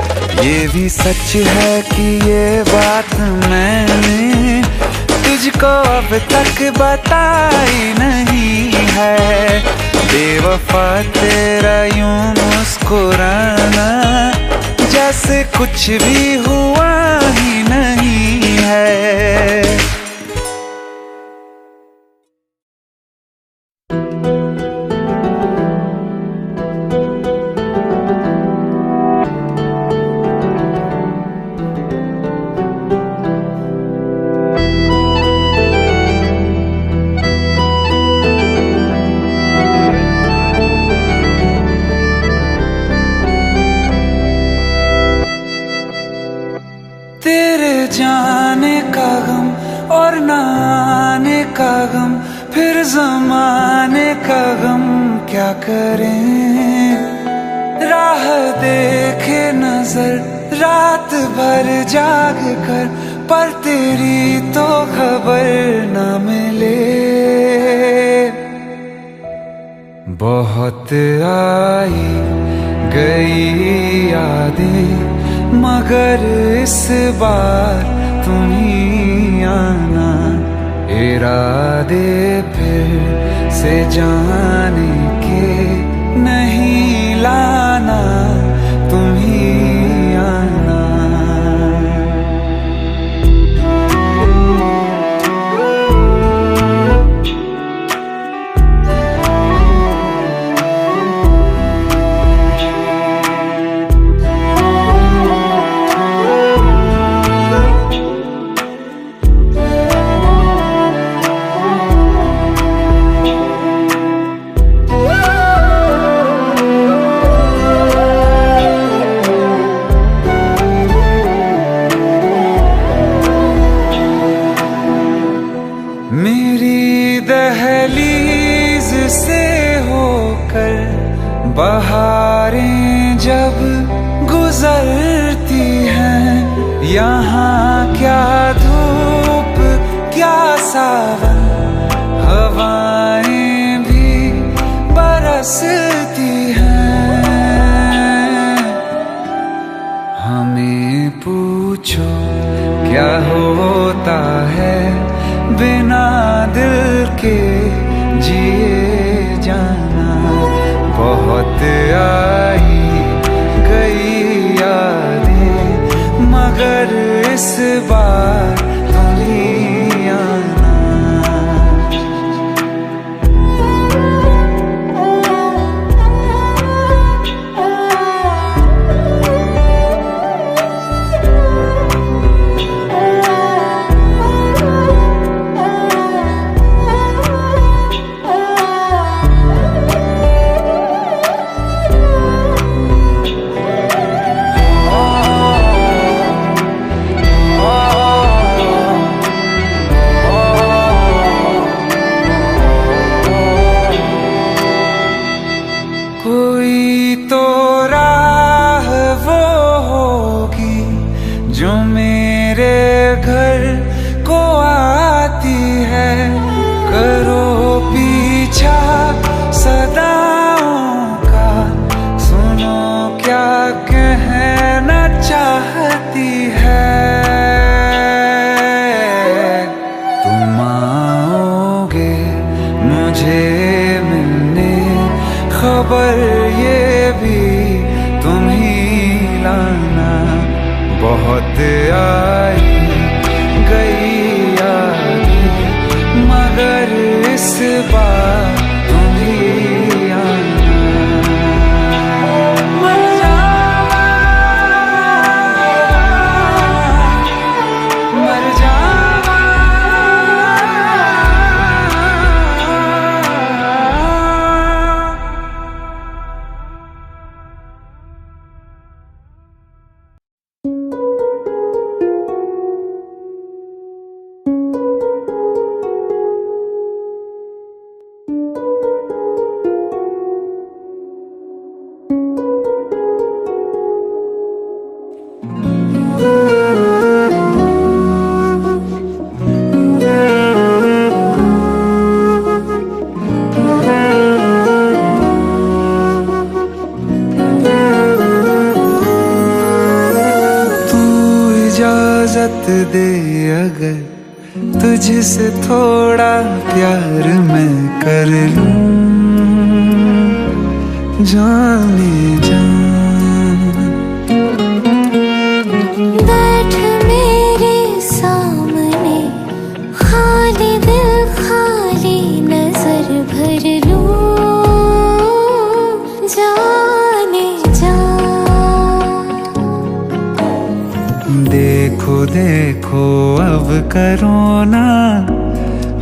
ये भी सच है कि ये बात मैंने तुझको अब तक बताई नहीं है। बेवफा तेरा यूं मुस्कुराना, जैसे कुछ भी हुआ ही नहीं है। जाने का गम और ना आने का गम, फिर जमाने का गम क्या करें। राह देखे नजर रात भर जाग कर, पर तेरी तो खबर न मिले। बहुत आई गई यादें, मगर इस बार तुम ही आना। इरादे फिर से जाने के नहीं लाना, तुम ही आना। मेरी दहलीज से होकर बहारें जब गुजरती हैं, यहाँ क्या धूप क्या सावन, हवाएं भी बरसती हैं। हमें पूछो क्या होता है बिना दिल के जिए जाना। बहुत आई गई यादें, मगर इस बार तुम ही आना। तो राह वो होगी जो मेरे घर को आती है। करो पीछा सदाओं का, सुनो क्या कहना चाहती है। तुम आओगे मुझे मिलने, खबर ये भी तुम ही लाना। बहुत आई गई यादें, मगर इस बार तुम ही आना। मर जावा, मर जावा। इजाजत दे अगर तुझसे थोड़ा प्यार मैं कर लूं, जाने जा। बैठ मेरे सामने, खाली दिल खाली नजर भर लूं, जाने जा। देखो देखो अब करो ना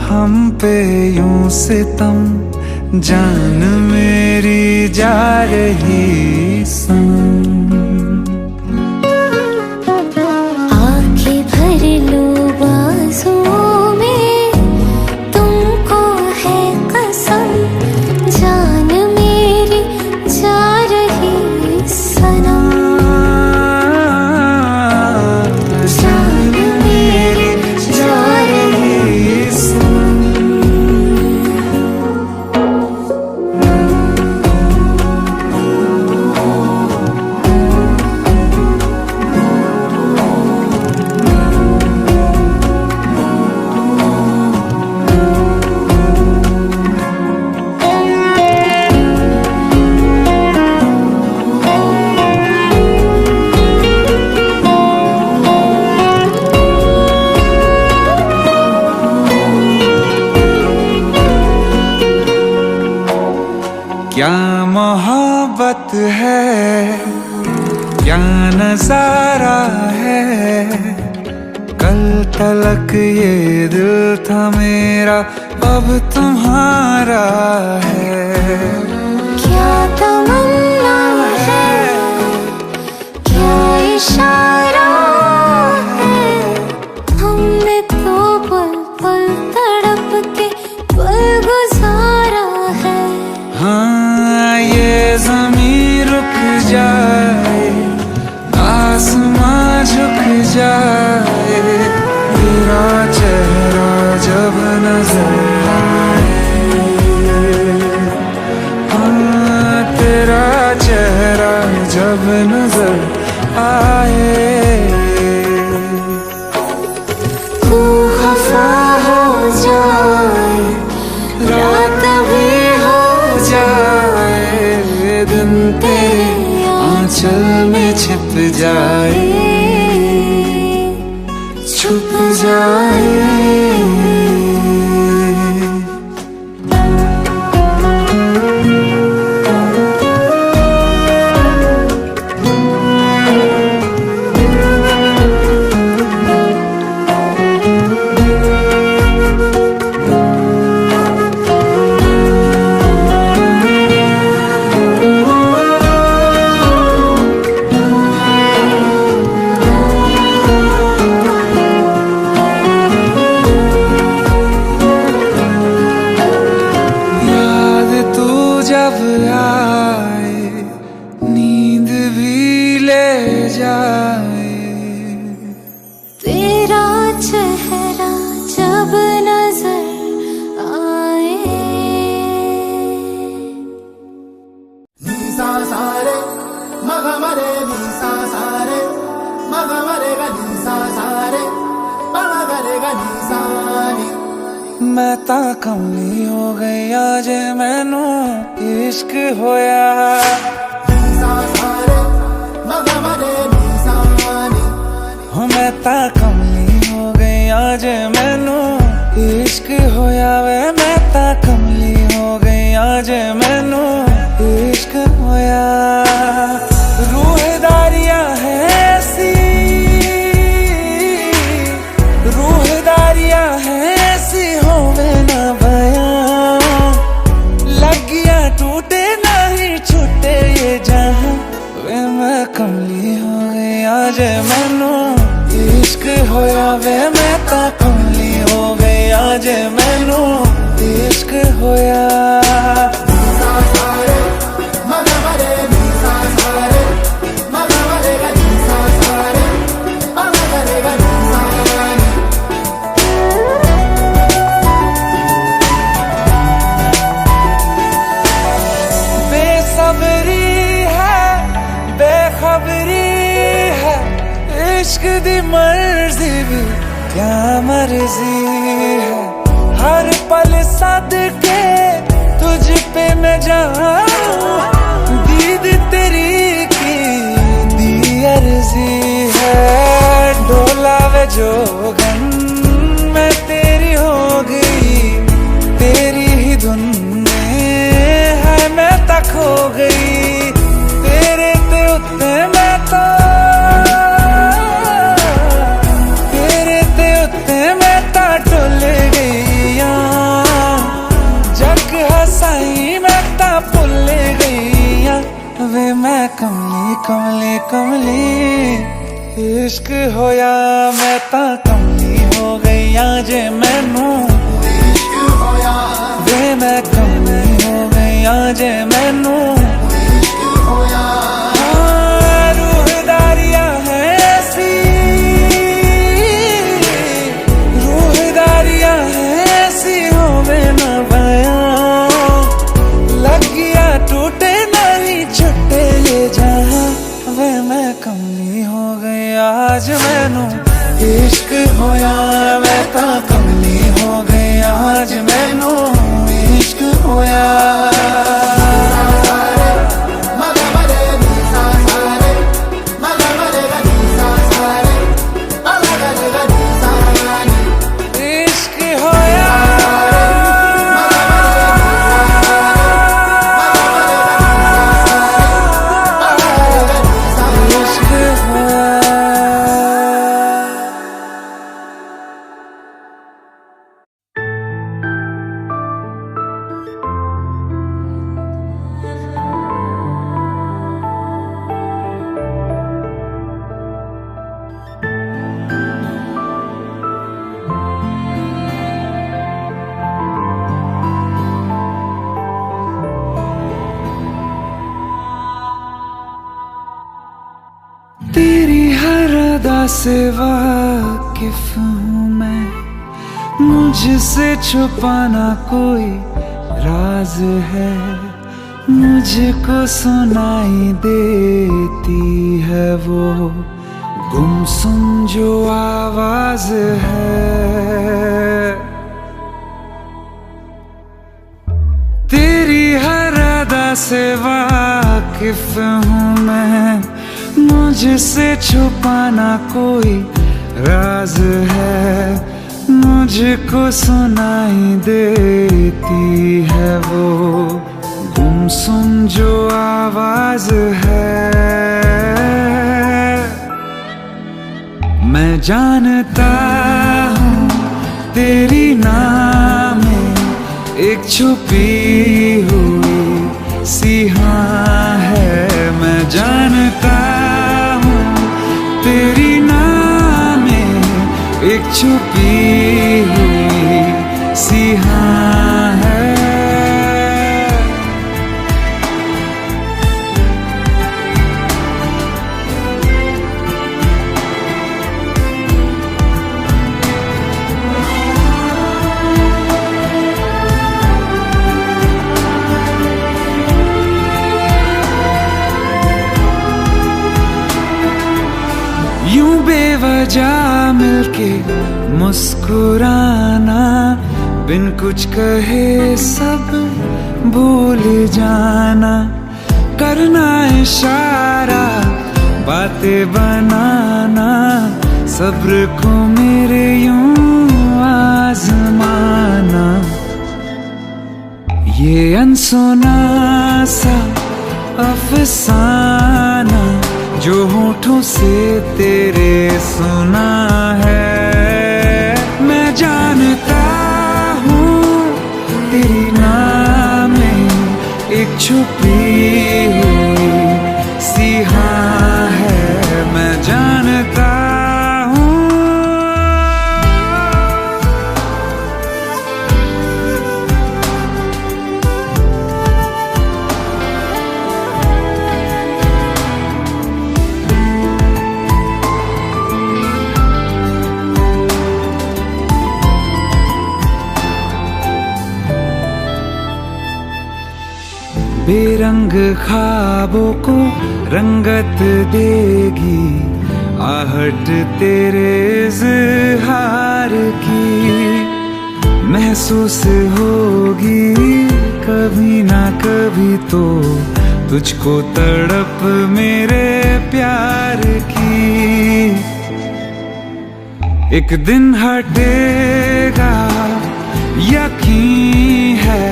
हम पे यूं सितम, जान मेरी जा रही संग। आँखें भर लो बाजुओं में, तुमको है कसम, जान मेरी जा रही सनम। जान मेरी जा रही सनम। क्या मोहब्बत है, क्या नजारा है। कल तलक ये दिल था मेरा, अब तुम्हारा है। क्या तमन्ना है, क्या इशारा है। हमने तो पल पल तड़प के पल गुजारा है। हाँ ये ज़मीं रुक जाए, आसमां झुक जाए, तेरा चेहरा जब नजर आए। हाँ तेरा चेहरा जब नजर आए। तू खफा हो जाए, रात भी हो जाए, दिन तेरे आंचल में छिप जाए, छुप जाए। जाए। तेरा चेहरा जब नजर आए, नीसा सारे मगा मरे नीसा सारे मगा मरेगा नीसा सारे मगा करेगा नीसा नी। मैं ता कमली हो गई आज मैनू इश्क होया। नीसा सारे मगा मरे नीसा नी। हो मैं ता कमली हो गई आज मैनू इश्क होया वे। मैं ता कमली हो गई आज मैनू इश्क होया। रूहदारियां है ऐसी, रूहदारियां है ऐसी होवे ना बयां। लगिया टूटे नहीं छूटे ये जहां वे। मैं कमली हो गई आज मैनू इश्क होया वे। मैं ता कमली हो गई आज मैनू इश्क होया। नीसा सारे मगा मरे नीसा सारे मगा मरेगा नीसा सारे मगा करेगा नीसा नी। बेसब्री है बेखबरी है इश्क दी मर्जी भी क्या मर्जी है। हर पल सदके तुझ पे मैं जाऊं, दीद तेरी की दी अर्जी है। डोला वे जोगन मैं तेरी हो गई, तेरी ही धुन में है मैं तक हो गई। तेरे ते उत्ते मैं तो, तेरे ते उत्ते मैं ता डुल गईया। जग हसाई मैं ता भुल गईया वे। मैं कमली कमली कमली इश्क होया। मैं ता कमली हो गई आज मैनू इश्क होया वे। मैं कमली हो गई आज मैनू इश्क होया। रूहदारियां है ऐसी, रूहदारियां है ऐसी होवे ना बयां। लगिया टूटे नहीं छुट्टे ये जहां वे। मैं कमली हो गई आज मैनू इश्क होया। मैं ता कमली हो गई आज मैनू इश्क होया। मगा मरे नीसा सारे मगा मरेगा नीसा सारे मगा करेगा नीसा नी। इश्क होया। इश्क होया। तेरी हर अदा से वाकिफ हूँ मैं, मुझसे छुपाना कोई राज है। मुझको सुनाई देती है वो गुमसुम जो आवाज है। तेरी हर अदा से वाकिफ हूँ मैं, मुझसे छुपाना कोई राज है। मुझको सुनाई देती है वो गुमसुम जो आवाज है। मैं जानता हूँ तेरी नाम में एक छुपी हुई सी हाँ है। मैं जानता हूँ तेरी नाम में एक छुपी हुई सी हाँ है। वजह मिलके मुस्कुराना, बिन कुछ कहे सब भूल जाना, करना इशारा बातें बनाना, सब्र को मेरे यूं आजमाना। ये अनसुना सा अफसाना जो होठों से तेरे सुना है, मैं जानता हूँ तेरी नाम में एक छुपी हुई सी हाँ है, मैं जानता हूँ। बेरंग ख्वाबों को रंगत देगी आहट तेरे इज़हार की, महसूस होगी कभी ना कभी तो तुझको तड़प मेरे प्यार की। एक दिन हटेगा यकीन है,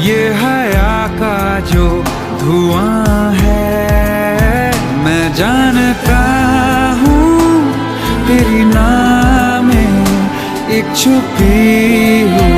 ये हया का जो धुआं है, मैं जानता हूँ तेरी नाम में एक छुपी हुई